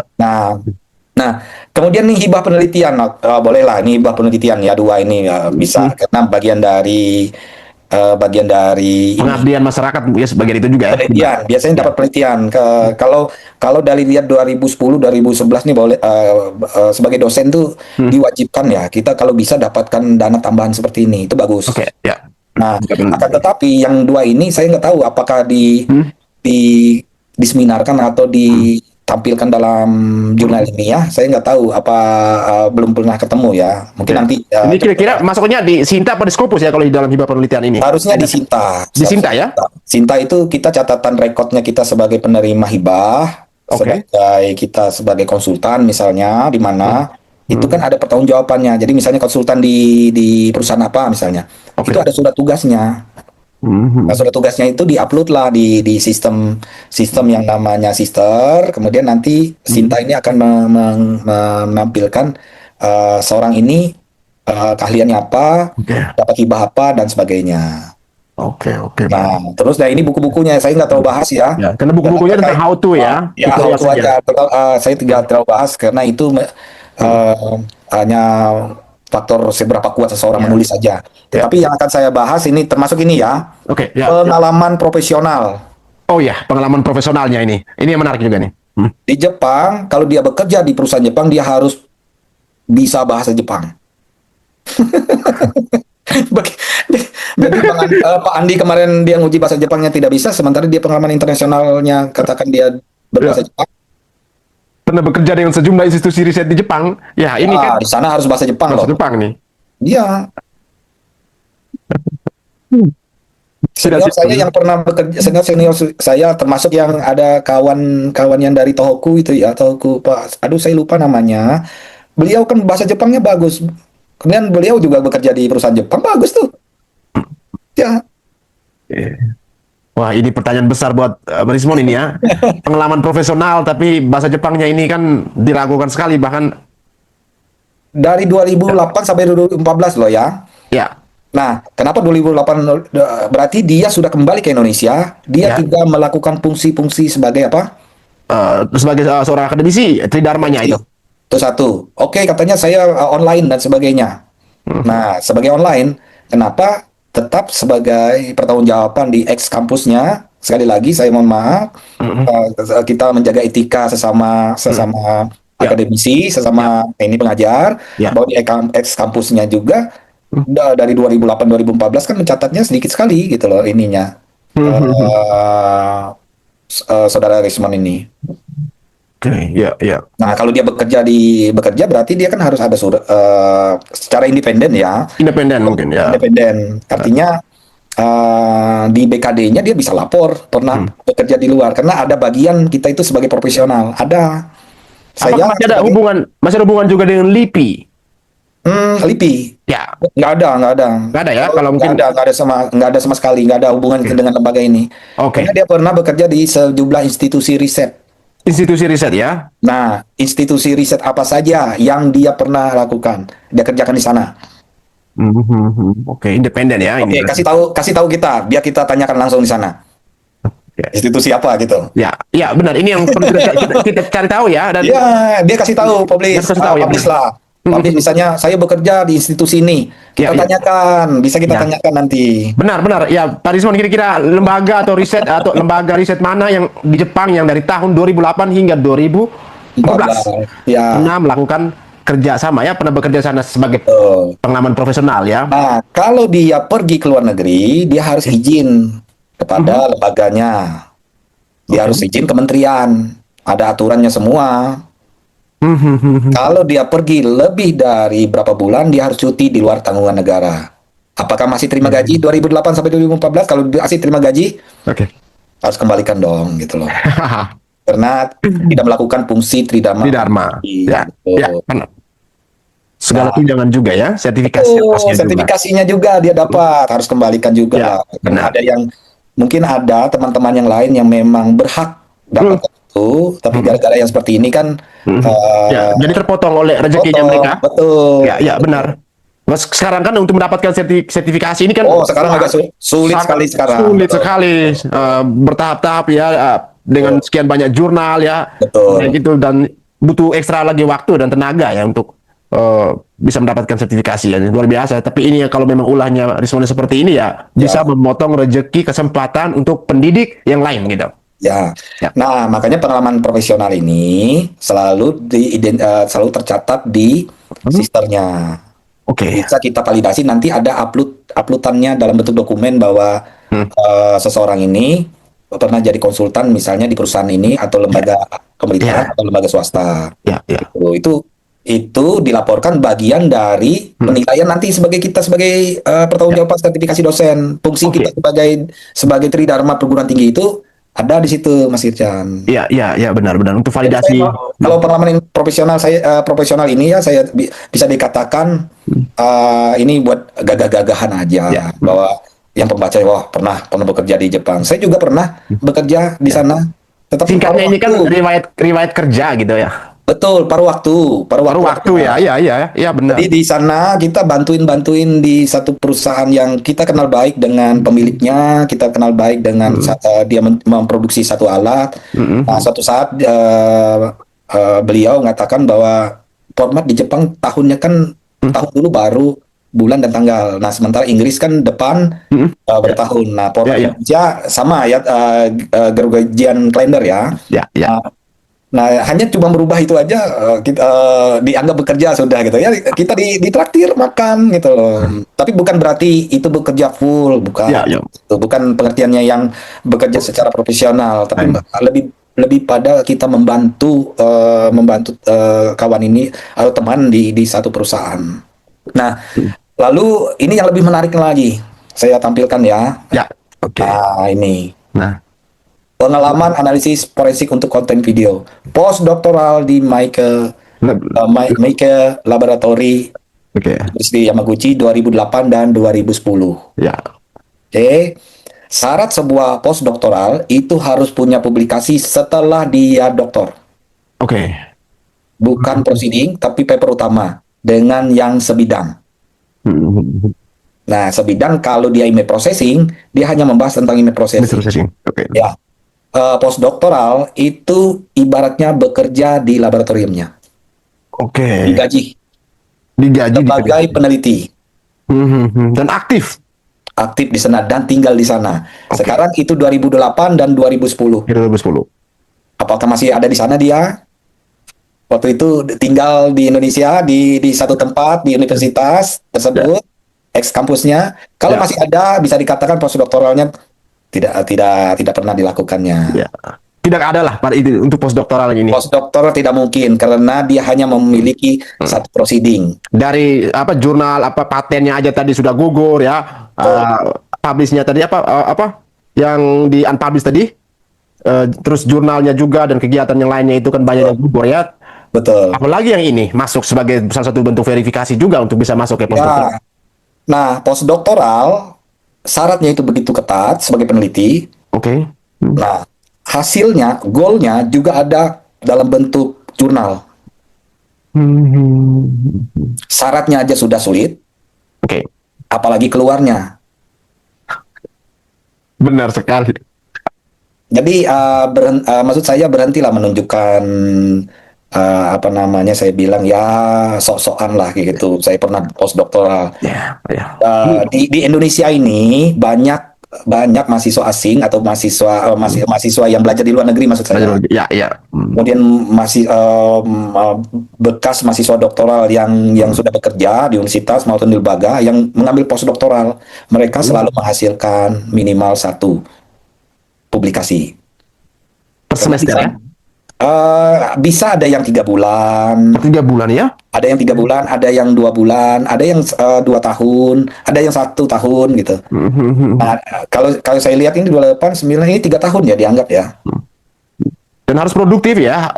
Nah, kemudian nih hibah penelitian, bolehlah ini hibah penelitian ya 2 ini bisa karena bagian dari Pengabdian masyarakat ya sebagian itu juga ya. penelitian. Biasanya dapat penelitian. Kalau dari lihat 2010, 2011 nih boleh sebagai dosen tuh diwajibkan ya kita kalau bisa dapatkan dana tambahan seperti ini itu bagus. Oke, ya. Nah, akan tetapi yang 2 ini saya nggak tahu apakah diseminarkan atau ditampilkan dalam jurnal ilmiah. Saya nggak tahu apa belum pernah ketemu ya. Mungkin nanti Ini kira-kira masuknya di Sinta apa di Scopus ya kalau di dalam hibah penelitian ini? harusnya disinta. Disinta ya? Sinta itu kita catatan rekodnya kita sebagai penerima hibah, Oke. sebagai konsultan misalnya di mana itu kan ada pertanggungjawabannya. Jadi misalnya konsultan di perusahaan apa misalnya, Oke. itu ada surat tugasnya. Nah, surat tugasnya itu diupload lah di sistem yang namanya Sister. Kemudian nanti Sinta ini akan menampilkan seorang ini keahliannya apa, Oke. dapat hibah apa dan sebagainya. Oke, oke. Nah, terus ini buku-bukunya saya nggak terlalu bahas ya. Ya, karena buku-bukunya tentang how to ya. Ya, Tutorial how to saja. aja. Saya tidak terlalu bahas karena itu hanya faktor seberapa kuat seseorang menulis saja. Tetapi yang akan saya bahas ini termasuk ini ya, Oke, ya. pengalaman profesional. Oh ya, pengalaman profesionalnya ini. Ini yang menarik juga nih. Di Jepang, kalau dia bekerja di perusahaan Jepang, dia harus bisa bahasa Jepang. Jadi Pak Andi kemarin dia nguji bahasa Jepangnya tidak bisa, sementara dia pengalaman internasionalnya katakan dia berbahasa Jepang. Pernah bekerja dengan sejumlah institusi riset di Jepang. Ya, ini kan Di sana harus bahasa Jepang bahasa loh. Jepang nih. Iya. Tidak Senior saya yang pernah bekerja, senior saya termasuk yang ada kawan-kawan yang dari Tohoku itu ya, Tohoku Pak. Aduh saya lupa namanya. Beliau kan bahasa Jepangnya bagus. Kemudian beliau juga bekerja di perusahaan Jepang, bagus tuh. Ya. Wah, ini pertanyaan besar buat Rismon ini ya. Pengalaman profesional tapi bahasa Jepangnya ini kan diragukan sekali bahkan. Dari 2008 sampai 2014 loh ya. Ya. Nah, kenapa 2008 berarti dia sudah kembali ke Indonesia, dia Ya. tidak melakukan fungsi-fungsi sebagai apa? Sebagai seorang akademisi, tridharmanya itu. Itu satu. Oke, katanya saya online dan sebagainya. Nah, sebagai online, kenapa tetap sebagai pertanggungjawaban di ex kampusnya? Sekali lagi saya mohon maaf, kita menjaga etika sesama akademisi, sesama ini pengajar, Ya. bahwa di ex kampusnya juga dari 2008 2014 kan mencatatnya sedikit sekali gitu loh ininya. saudara Rismon ini. Oke, ya, ya. Nah, kalau dia bekerja berarti dia kan harus ada surat secara independen ya. Independen mungkin ya. Independen. Artinya di BKD-nya dia bisa lapor pernah bekerja di luar karena ada bagian kita itu sebagai profesional. Ada. Apakah masih ada hubungan juga dengan LIPI? LIPI. Ya, Nggak ada. nggak ada ya. Kalau mungkin Nggak ada sama sekali, nggak ada hubungan dengan lembaga ini. Oke. Karena dia pernah bekerja di sejumlah institusi riset. institusi riset ya. Nah, institusi riset apa saja yang dia pernah lakukan, dia kerjakan di sana. Oke, independen ya Oke, ini. kasih tahu kita, biar kita tanyakan langsung di sana. Oke. Institusi apa gitu? Ya, ya benar. Ini yang perlu kita cari tahu ya. Dan Iya, dia kasih tahu, publish, Dia kasih tahu, ya. publish lah. Publish misalnya, saya bekerja di institusi ini. Kita Ya, ya. tanyakan, bisa kita Ya. tanyakan nanti. benar. Ya, Pak Rismon, kira-kira lembaga atau lembaga riset mana yang di Jepang yang dari tahun 2008 hingga 2014 Ya. pernah melakukan kerja sama ya, pernah bekerja sana sebagai Betul. pengaman profesional ya. Nah, kalau dia pergi ke luar negeri, dia harus izin kepada lembaganya. Dia harus izin kementerian. Ada aturannya semua. Kalau dia pergi lebih dari berapa bulan, dia harus cuti di luar tanggungan negara. Apakah masih terima gaji 2008 sampai 2014? Kalau masih terima gaji, Oke. harus kembalikan dong, gitu loh. Karena tidak melakukan fungsi tridharma. Tridharma. Ya, Gitu. ya, benar. Segala Nah. tunjangan juga ya, sertifikasi Betul, atasnya juga. sertifikasinya juga dia dapat, harus kembalikan juga. Ya, benar. Ada yang mungkin ada teman-teman yang lain yang memang berhak dapat itu, tapi gara-gara yang seperti ini kan Ya, jadi terpotong oleh rezekinya potong. mereka. Betul. Ya, benar. Mas, sekarang kan untuk mendapatkan sertifikasi ini kan Sekarang agak sulit sangat sekali sekarang. Sulit sekali, bertahap-tahap ya, dengan sekian banyak jurnal ya. Betul. Kayak gitu, dan butuh ekstra lagi waktu dan tenaga ya untuk bisa mendapatkan sertifikasi ya. Luar biasa. Tapi ini ya, kalau memang ulahnya Rismon seperti ini ya, bisa memotong rezeki kesempatan untuk pendidik yang lain gitu. Ya. Ya. Nah, makanya pengalaman profesional ini selalu selalu tercatat di sisternya. Oke. Bisa kita validasi, nanti ada uploadannya dalam bentuk dokumen bahwa seseorang ini pernah jadi konsultan misalnya di perusahaan ini atau lembaga pemerintahan atau lembaga swasta. Ya. Itu dilaporkan bagian dari penilaian nanti kita sebagai pertanggungjawaban sertifikasi dosen. Fungsi Oke. kita sebagai tridharma perguruan tinggi itu ada di situ, Mas Ircan. Ya, benar. Untuk validasi. Kalau pengalaman profesional profesional ini ya, saya bisa dikatakan ini buat gagah-gagahan aja, Ya. bahwa yang pembaca pernah bekerja di Jepang. Saya juga pernah bekerja di sana. Tetapi Singkatnya paruh ini kan waktu. riwayat kerja gitu ya. Betul, paruh waktu. Paruh waktu ya, benar. Jadi di sana kita bantuin di satu perusahaan yang kita kenal baik dengan pemiliknya, kita kenal baik dengan dia memproduksi satu alat. Nah, suatu saat beliau mengatakan bahwa format di Jepang tahunnya kan tahun dulu baru bulan dan tanggal. Nah, sementara Inggris kan depan bertahun. Nah, format Indonesia sama ya, Gregorian calendar ya. Ya. Nah, hanya cuma merubah itu aja, kita dianggap bekerja sudah gitu ya. Kita ditraktir makan gitu loh. Tapi bukan berarti itu bekerja full, bukan. Ya. Itu bukan pengertiannya yang bekerja secara profesional, tapi lebih pada kita membantu kawan ini atau teman di satu perusahaan. Nah, lalu ini yang lebih menarik lagi, saya tampilkan ya. Ya. Oke. Nah, ini. Nah. Pengalaman analisis forensik untuk konten video. Postdoktoral di Meike Laboratory Oke. di Yamaguchi 2008 dan 2010. Ya. Oke. Syarat sebuah postdoktoral itu harus punya publikasi setelah dia doktor. Oke. Bukan proceeding, tapi paper utama dengan yang sebidang. Nah, sebidang kalau dia image processing, dia hanya membahas tentang image processing. Oke. Ya. Postdoktoral itu ibaratnya bekerja di laboratoriumnya, Oke. digaji sebagai peneliti, dan aktif aktif di sana dan tinggal di sana. Sekarang itu 2008 dan 2010. 2010. Apakah masih ada di sana dia? Waktu itu tinggal di Indonesia di satu tempat di universitas tersebut, ex kampusnya. Kalau masih ada, bisa dikatakan postdoktoralnya tidak pernah dilakukannya. Ya. Tidak ada lah pada itu untuk postdoktoral ini. Postdoktoral tidak mungkin karena dia hanya memiliki satu proceeding. Dari apa jurnal apa patennya aja tadi sudah gugur ya. Publishnya tadi apa yang di unpublished tadi. Terus jurnalnya juga dan kegiatan yang lainnya itu kan banyak yang gugur ya. Betul. Apalagi yang ini masuk sebagai salah satu bentuk verifikasi juga untuk bisa masuk ke postdoktoral. Ya. Nah, postdoktoral syaratnya itu begitu ketat sebagai peneliti. Oke. Nah, hasilnya, goalnya juga ada dalam bentuk jurnal. Syaratnya aja sudah sulit, Oke. apalagi keluarnya. Benar sekali. Jadi maksud saya berhentilah menunjukkan apa namanya saya bilang ya sok-sokan lah kayak gitu. Saya pernah postdoktoral. Ya, ya. Di Indonesia ini banyak mahasiswa asing atau mahasiswa yang belajar di luar negeri maksud saya. Ya, ya. Kemudian masih bekas mahasiswa doktoral yang sudah bekerja di universitas maupun di lembaga yang mengambil postdoktoral, mereka selalu menghasilkan minimal 1 publikasi. Per semester ya? Bisa ada yang 3 bulan, 3 bulan ya? ada yang 3 bulan, ada yang 2 bulan, ada yang 2 tahun, ada yang 1 tahun gitu. Nah, kalau saya lihat ini 28, 9 ini 3 tahun ya dianggap ya. Dan harus produktif ya.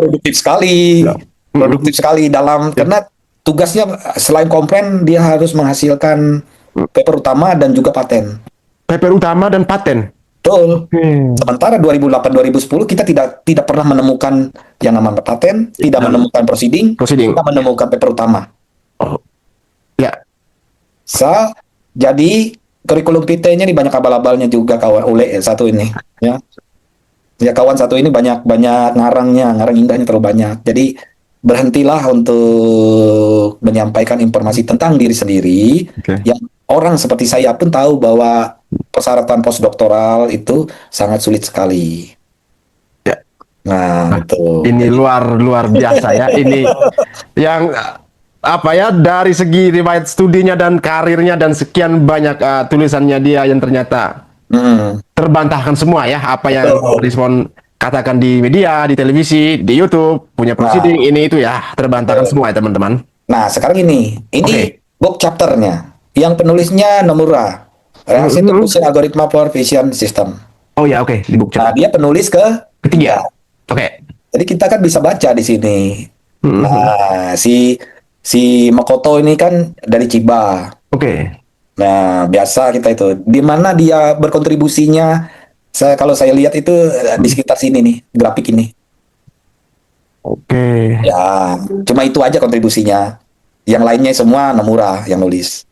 Produktif sekali, produktif sekali karena tugasnya selain komplain dia harus menghasilkan paper utama dan juga paten. Paper utama dan paten. Betul. Sementara 2008-2010 kita tidak pernah menemukan yang namanya paten, tidak menemukan proceeding, Proceeding. kita menemukan paper utama. Oh. Ya. Jadi kurikulum PT-nya ini banyak abal-abalnya juga kawan Ule satu ini, ya. Ya kawan satu ini banyak ngarang indahnya terlalu banyak. Jadi berhentilah untuk menyampaikan informasi tentang diri sendiri. Oke. Yang orang seperti saya pun tahu bahwa persyaratan postdoktoral itu sangat sulit sekali. Ya. Nah, itu. Ini luar biasa ya. Ini yang apa ya dari segi riwayat studinya dan karirnya dan sekian banyak tulisannya dia yang ternyata terbantahkan semua ya apa yang Rizwan katakan di media, di televisi, di YouTube, punya proceeding ini itu ya terbantahkan semua ya teman-teman. Nah, sekarang ini Oke. book chapternya. Yang penulisnya Nomura. Reaksi Propulsion Algorithm for Vision System. Oh ya oke di buku Nah, dia penulis ketiga. Oke. Jadi kita kan bisa baca di sini. Nah, si Makoto ini kan dari Chiba. Oke. Nah, biasa kita itu. Di mana dia berkontribusinya? Kalau saya lihat itu di sekitar sini nih, grafik ini. Oke. Ya, cuma itu aja kontribusinya. Yang lainnya semua Nomura yang nulis.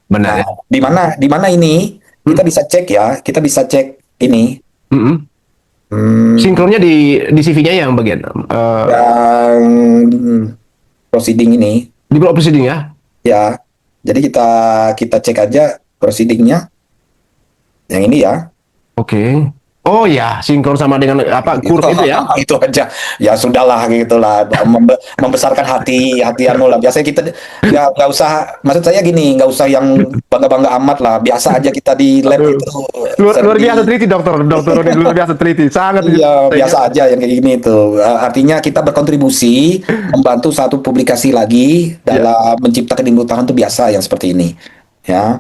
Benar ya. Nah, di mana ini kita bisa cek ya, kita bisa cek ini. Sinkronnya di CV-nya yang bagian Yang proceeding ini, di blog proceeding ya. ya. Jadi kita cek aja proceedingnya. Yang ini ya. Oke. Oh ya, sinkron sama dengan apa kurve itu ya? Itu aja. Ya sudahlah gitulah. Membesarkan hatianmu lah. Biasanya kita ya nggak usah. Maksud saya gini, nggak usah yang bangga amat lah. Biasa aja kita di lab itu. Luar biasa teliti dokter Roni, luar biasa teliti, sangat. Iya, biasa aja yang kayak gini itu. Artinya kita berkontribusi membantu satu publikasi lagi dalam menciptakan ilmu pengetahuan itu biasa yang seperti ini. Ya.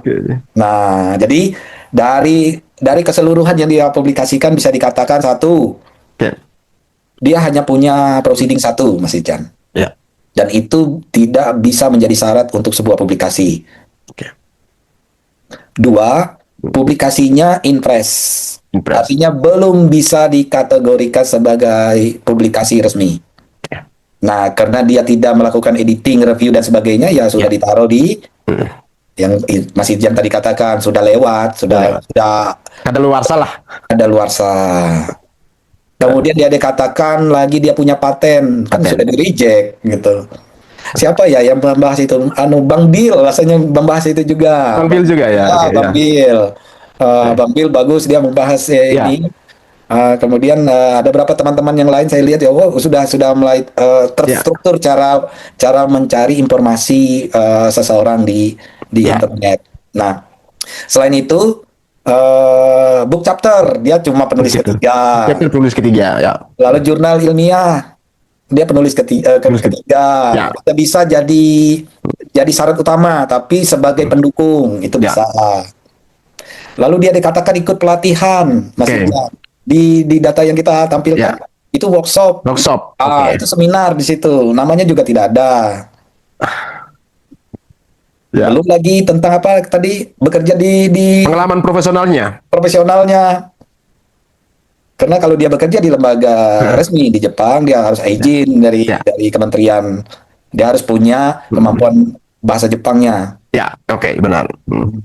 Nah, jadi dari keseluruhan yang dia publikasikan bisa dikatakan satu, Ya. dia hanya punya proceeding 1, Mas Ican. Ya. Dan itu tidak bisa menjadi syarat untuk sebuah publikasi. Oke. 2, publikasinya in press. Artinya belum bisa dikategorikan sebagai publikasi resmi. Ya. Nah, karena dia tidak melakukan editing, review dan sebagainya, ya sudah ditaruh di yang Mas Ijan tadi katakan sudah lewat, sudah Ada luar salah. ada luarsa. Kemudian dia dikatakan lagi dia punya paten, kan sudah di reject gitu. Siapa ya yang membahas itu? Bang Bill rasanya membahas itu juga. Bang Bill juga ya. Oke, Bang ya. Bill. Bang Bill bagus dia membahas ini. Kemudian ada beberapa teman-teman yang lain saya lihat ya, sudah mulai terstruktur cara mencari informasi seseorang di internet. Nah, selain itu book chapter dia cuma penulis ketiga. Chapter penulis ketiga, ya. Lalu jurnal ilmiah dia penulis ketiga. Ya. Kita bisa jadi syarat utama, tapi sebagai pendukung itu Ya. bisa. Lalu dia dikatakan ikut pelatihan, Mas Oke. Irjan. Di data yang kita tampilkan Ya. itu workshop. Workshop. Oke. Itu seminar di situ. Namanya juga tidak ada. Ya. Belum lagi tentang apa tadi bekerja di Pengalaman profesionalnya. profesionalnya. Karena kalau dia bekerja di lembaga resmi di Jepang, dia harus izin dari Ya. kementerian. Dia harus punya kemampuan bahasa Jepangnya. Ya, oke, benar.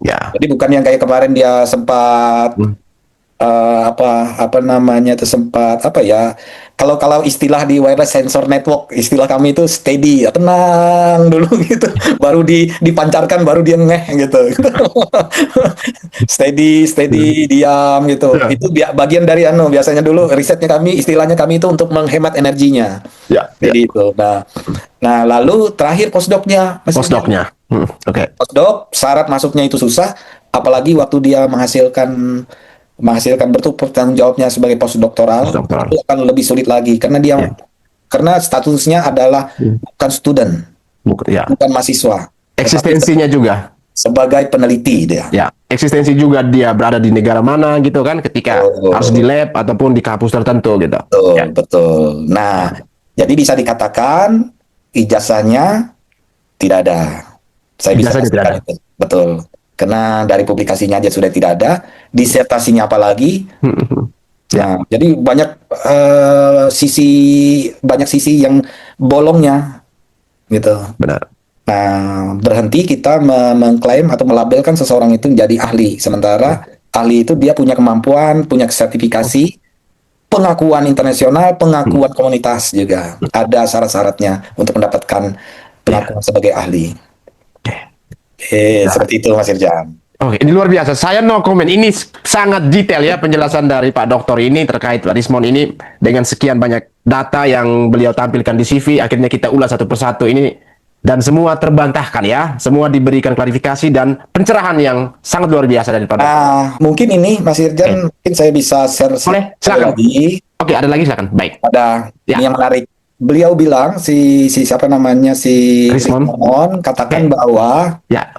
Ya. Jadi bukan yang kayak kemarin dia sempat apa namanya itu sempat apa ya, kalau istilah di wireless sensor network, istilah kami itu steady, tenang dulu gitu, baru dipancarkan, baru dia ngeh gitu. steady diam gitu. Ya. Itu bagian dari biasanya dulu risetnya kami, istilahnya kami itu untuk menghemat energinya. Ya, Jadi itu. Nah lalu terakhir postdocnya, Mas. postdocnya. Oke. Postdoc syarat masuknya itu susah, apalagi waktu dia menghasilkan bertanggung jawabnya sebagai postdoktoral, Postdoktoral. itu akan lebih sulit lagi karena dia karena statusnya adalah bukan student, Ya. bukan mahasiswa, Eksistensinya juga. sebagai peneliti dia. Ya, eksistensi juga dia berada di negara mana gitu kan ketika Oh. harus di lab ataupun di kampus tertentu gitu. Betul, Ya. betul. Nah, jadi bisa dikatakan ijazahnya tidak ada. Saya bisa Ijazahnya tidak pastikan itu. Betul. Karena dari publikasinya aja sudah tidak ada, disertasinya apalagi. Ya, jadi banyak sisi yang bolongnya gitu. Benar. Nah, berhenti kita mengklaim atau melabelkan seseorang itu menjadi ahli. Sementara ahli itu dia punya kemampuan, punya sertifikasi, pengakuan internasional, pengakuan komunitas juga. Ada syarat-syaratnya untuk mendapatkan pengakuan sebagai ahli. Seperti itu Mas Irjan. Oke, ini luar biasa. Saya no comment. Ini sangat detail ya penjelasan dari Pak Doktor ini terkait Pak Rismond ini dengan sekian banyak data yang beliau tampilkan di CV. Akhirnya kita ulas satu persatu ini dan semua terbantahkan ya. Semua diberikan klarifikasi dan pencerahan yang sangat luar biasa dari Pak Doktor. Nah, mungkin ini Mas Irjan, mungkin saya bisa share Boleh, sekali silakan. lagi. Oke, ada lagi silakan. Baik. Ada Ya. ini yang menarik. Beliau bilang si siapa namanya si Rismond. Rismond katakan Oke. bahwa Ya.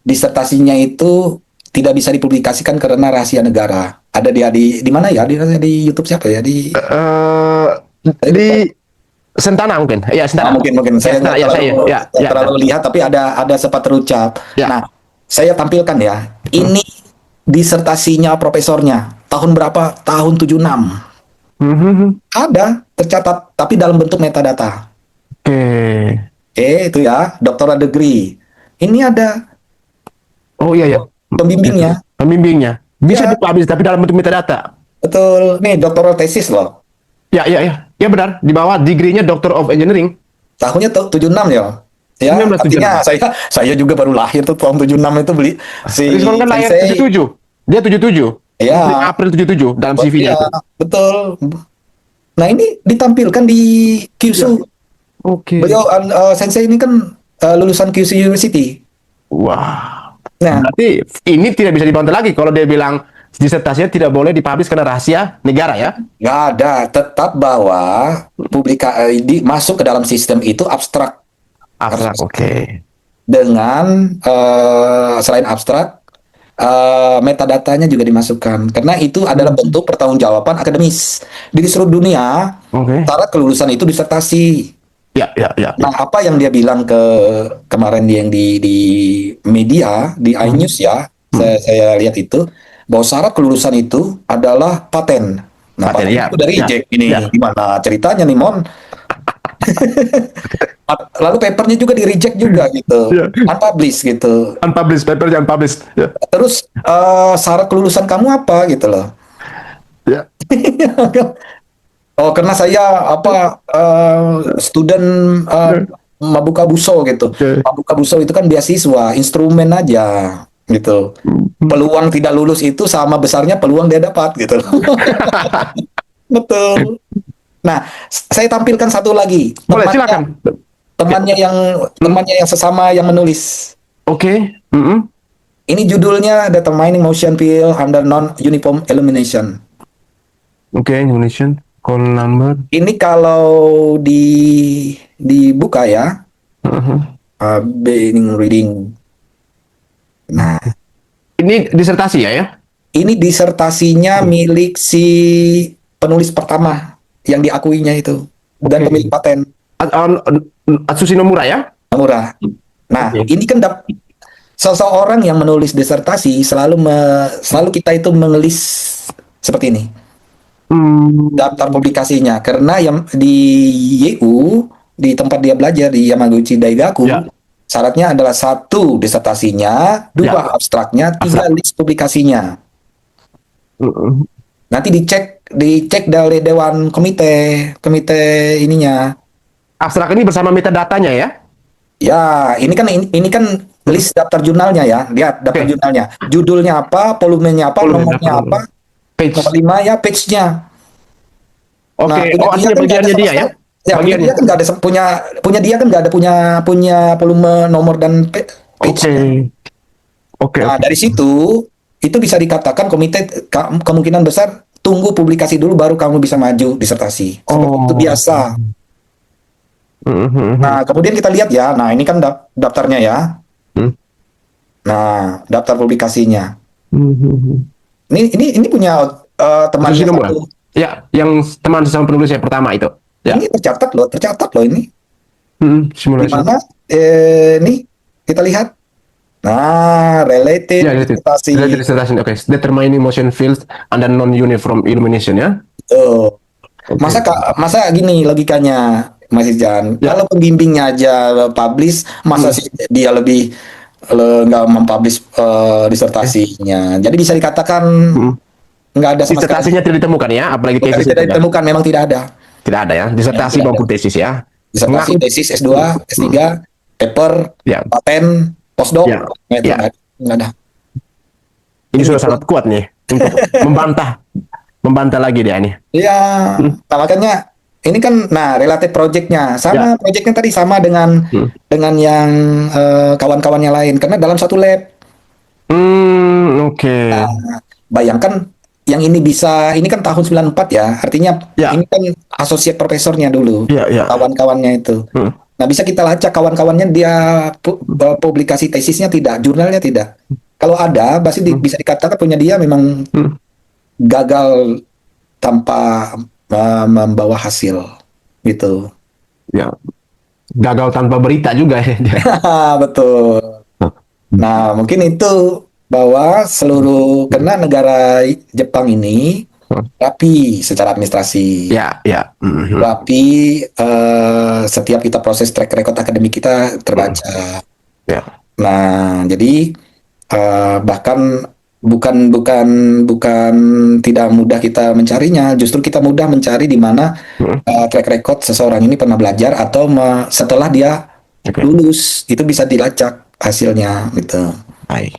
disertasinya itu tidak bisa dipublikasikan karena rahasia negara. Ada dia di mana ya? Di YouTube siapa ya? Di Di Sentana mungkin. Ya, Sentana. mungkin saya Sentana, ya, nggak terlalu lihat, tapi ada sempat terucap. Ya. Nah, saya tampilkan ya. Ini disertasinya profesornya. Tahun berapa? Tahun 76. Ada tercatat, tapi dalam bentuk metadata. Oke. Oke, itu ya, doctoral degree. Ini ada Oh iya ya. pembimbingnya. Pembimbingnya. Bisa Ya. dipublish tapi dalam bentuk metadata. Betul. Nih, doctoral thesis loh. Ya, ya, ya. Ya benar. Di bawah degree-nya Doctor of Engineering. Tahunnya 76 ya. Ya, 1976. artinya saya juga baru lahir tuh tahun 76 itu beli si Rismond kan lahir sensei. 77. Dia 77. Iya. Di April 77 dalam CV-nya. Iya, betul. Nah, ini ditampilkan di Kyushu. Oke. Beliau sensei ini kan lulusan Kyushu University. Wah. Nah, Berarti ini tidak bisa dibantah lagi kalau dia bilang disertasinya tidak boleh dipublish karena rahasia negara ya. nggak ada, tetap bahwa masuk ke dalam sistem itu abstrak. Abstrak. Oke. Dengan selain abstrak, metadatanya juga dimasukkan karena itu adalah bentuk pertanggungjawaban akademis di seluruh dunia. Oke. Syarat kelulusan itu disertasi. Ya, ya, ya. Nah, apa yang dia bilang kemarin yang di media di iNews ya, saya lihat itu bahwa syarat kelulusan itu adalah paten. Nah, Paten, paten ya. itu dari reject Ya, ini. ya. Gimana ceritanya nih, Mon? Lalu papernya juga di reject juga gitu, Ya. unpublished gitu. Unpublished, papernya unpublished. Ya. Terus syarat kelulusan kamu apa gitu loh? Ya. Oh, karena saya student Mabuka Buso gitu. Oke. Mabuka Buso itu kan beasiswa, instrumen aja gitu. Peluang tidak lulus itu sama besarnya peluang dia dapat gitu. Betul. Nah, saya tampilkan satu lagi. Boleh, silakan. Temannya yang sesama yang menulis. Oke. Mm-mm. Ini judulnya Determining Motion Field Under Non-Uniform Illumination. Oke, Indonesian call number. Ini kalau dibuka ya, beginning reading. Nah, Ini disertasi ya? ini disertasinya milik si penulis pertama yang diakuinya itu dan Oke. pemilik paten Atsushi Nomura ya? Nomura. Nah, Oke. ini kan seseorang yang menulis disertasi selalu kita itu mengelis seperti ini. Daftar publikasinya karena yang di YU di tempat dia belajar di Yamaguchi Daigaku Ya. syaratnya adalah 1 disertasinya, 2 Ya. abstraknya, 3 list publikasinya. Nanti dicek dari dewan komite ininya. Abstrak ini bersama metadatanya ya? Ya, ini kan list daftar jurnalnya ya. Lihat daftar Oke. jurnalnya. Judulnya apa, volumenya apa, Volume, nomornya daftar apa. Page. Nomor 5 ya page-nya. Oke, Nah, punya oh dia artinya kan nggak ada bagiannya sama dia ya? sekali. Ya, punya Bagiannya. dia kan nggak ada punya dia kan nggak ada punya volume, nomor dan page. Oke. Oke. Nah, dari situ itu bisa dikatakan komite kemungkinan besar tunggu publikasi dulu baru kamu bisa maju disertasi. Seperti Oh. itu biasa. Nah, kemudian kita lihat ya. Nah, ini kan daftarnya ya. Hmm. Nah, daftar publikasinya. Ini punya teman Atsushi Nomura. satu. Ya, yang teman sesama penulis yang pertama itu. Ya. Ini tercatat loh ini. Di Simulasi. mana nih kita lihat. Nah, related Ya, related. disertasi. Related dissertation. Oke. Determining motion fields under non-uniform illumination ya. Tuh. Masa gini logikanya Mas Ijan. Ya. Kalau pembimbingnya aja publish, masa sih dia lebih nggak mempublish disertasinya. Jadi bisa dikatakan nggak ada sama sekali. Dissertasinya tidak ditemukan ya, apalagi Bukan tesis tidak itu ya. ditemukan, memang tidak ada. Tidak ada ya, disertasi Tidak ada. maupun tesis ya. Disertasi, Mengaku- tesis, S2, S3, paper, Ya. paten, postdoc, Ya. itu Ya. nggak ada. Ini sudah sangat kuat nih untuk membantah lagi dia ini. Iya, nah, makanya ini kan, nah related projectnya sama, projectnya tadi sama dengan yang kawan-kawannya lain karena dalam satu lab. Oke. Nah, bayangkan yang ini ini kan tahun 94 ya, artinya Ya. ini kan associate profesornya dulu, Ya, ya. kawan-kawannya itu. Nah, bisa kita lacak kawan-kawannya dia publikasi tesisnya tidak, jurnalnya tidak. Kalau ada, pasti bisa dikatakan punya dia memang gagal tanpa membawa hasil gitu. Ya. Gagal tanpa berita juga ya. Betul. Nah, mungkin itu bahwa karena negara Jepang ini rapi secara administrasi. Ya, ya. Rapi, setiap kita proses track record akademik kita terbaca. Ya. Nah, jadi bahkan bukan tidak mudah kita mencarinya, justru kita mudah mencari di mana track record seseorang ini pernah belajar atau setelah dia Oke. lulus itu bisa dilacak hasilnya gitu. Baik.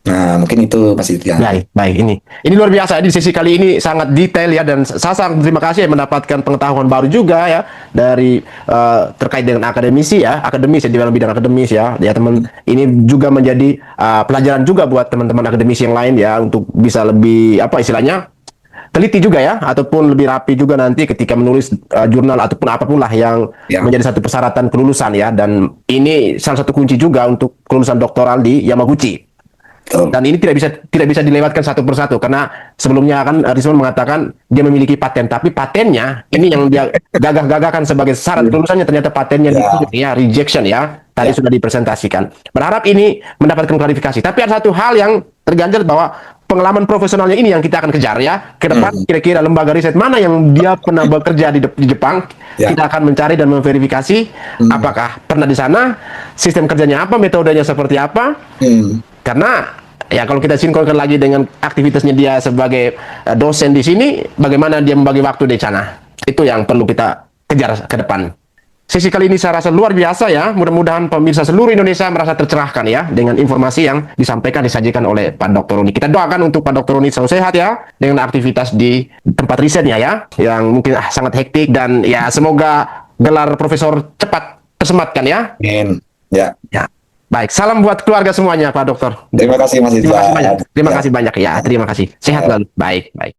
Nah, mungkin itu Mas Ityan. Baik, ini luar biasa. Di sesi kali ini sangat detail ya, dan saya sangat terima kasih mendapatkan pengetahuan baru juga ya dari terkait dengan akademis ya di dalam bidang akademis ya. Ya teman, ini juga menjadi pelajaran juga buat teman-teman akademisi yang lain ya untuk bisa lebih apa istilahnya teliti juga ya, ataupun lebih rapi juga nanti ketika menulis jurnal ataupun apapun lah yang Ya. menjadi satu persyaratan kelulusan ya. Dan ini salah satu kunci juga untuk kelulusan doktoral di Yamaguchi. Betul. Dan ini tidak bisa dilewatkan satu persatu karena sebelumnya kan Rizwan mengatakan dia memiliki paten, tapi patennya ini yang dia gagah-gagahkan sebagai syarat kelulusannya ternyata patennya ditolak ya, rejection ya. Tadi sudah dipresentasikan. Berharap ini mendapatkan klarifikasi. Tapi ada satu hal yang terganjal bahwa pengalaman profesionalnya ini yang kita akan kejar ya. Ke depan kira-kira lembaga riset mana yang dia pernah bekerja di Jepang, Ya. kita akan mencari dan memverifikasi apakah pernah di sana, sistem kerjanya apa, metodenya seperti apa. Karena ya kalau kita sinkronkan lagi dengan aktivitasnya dia sebagai dosen di sini, bagaimana dia membagi waktu di sana. Itu yang perlu kita kejar ke depan. Sesi kali ini saya rasa luar biasa ya. Mudah-mudahan pemirsa seluruh Indonesia merasa tercerahkan ya dengan informasi yang disajikan oleh Pak Dr. Roni. Kita doakan untuk Pak Dr. Roni selalu sehat ya dengan aktivitas di tempat risetnya ya, yang mungkin sangat hektik, dan ya semoga gelar profesor cepat tersematkan ya. Amin. Ya. Ya. Baik, salam buat keluarga semuanya Pak Dokter. Terima kasih Mas Terima kasih Iza. banyak. Terima Ya. kasih banyak ya. Terima kasih. Sehat lalu. Baik, baik.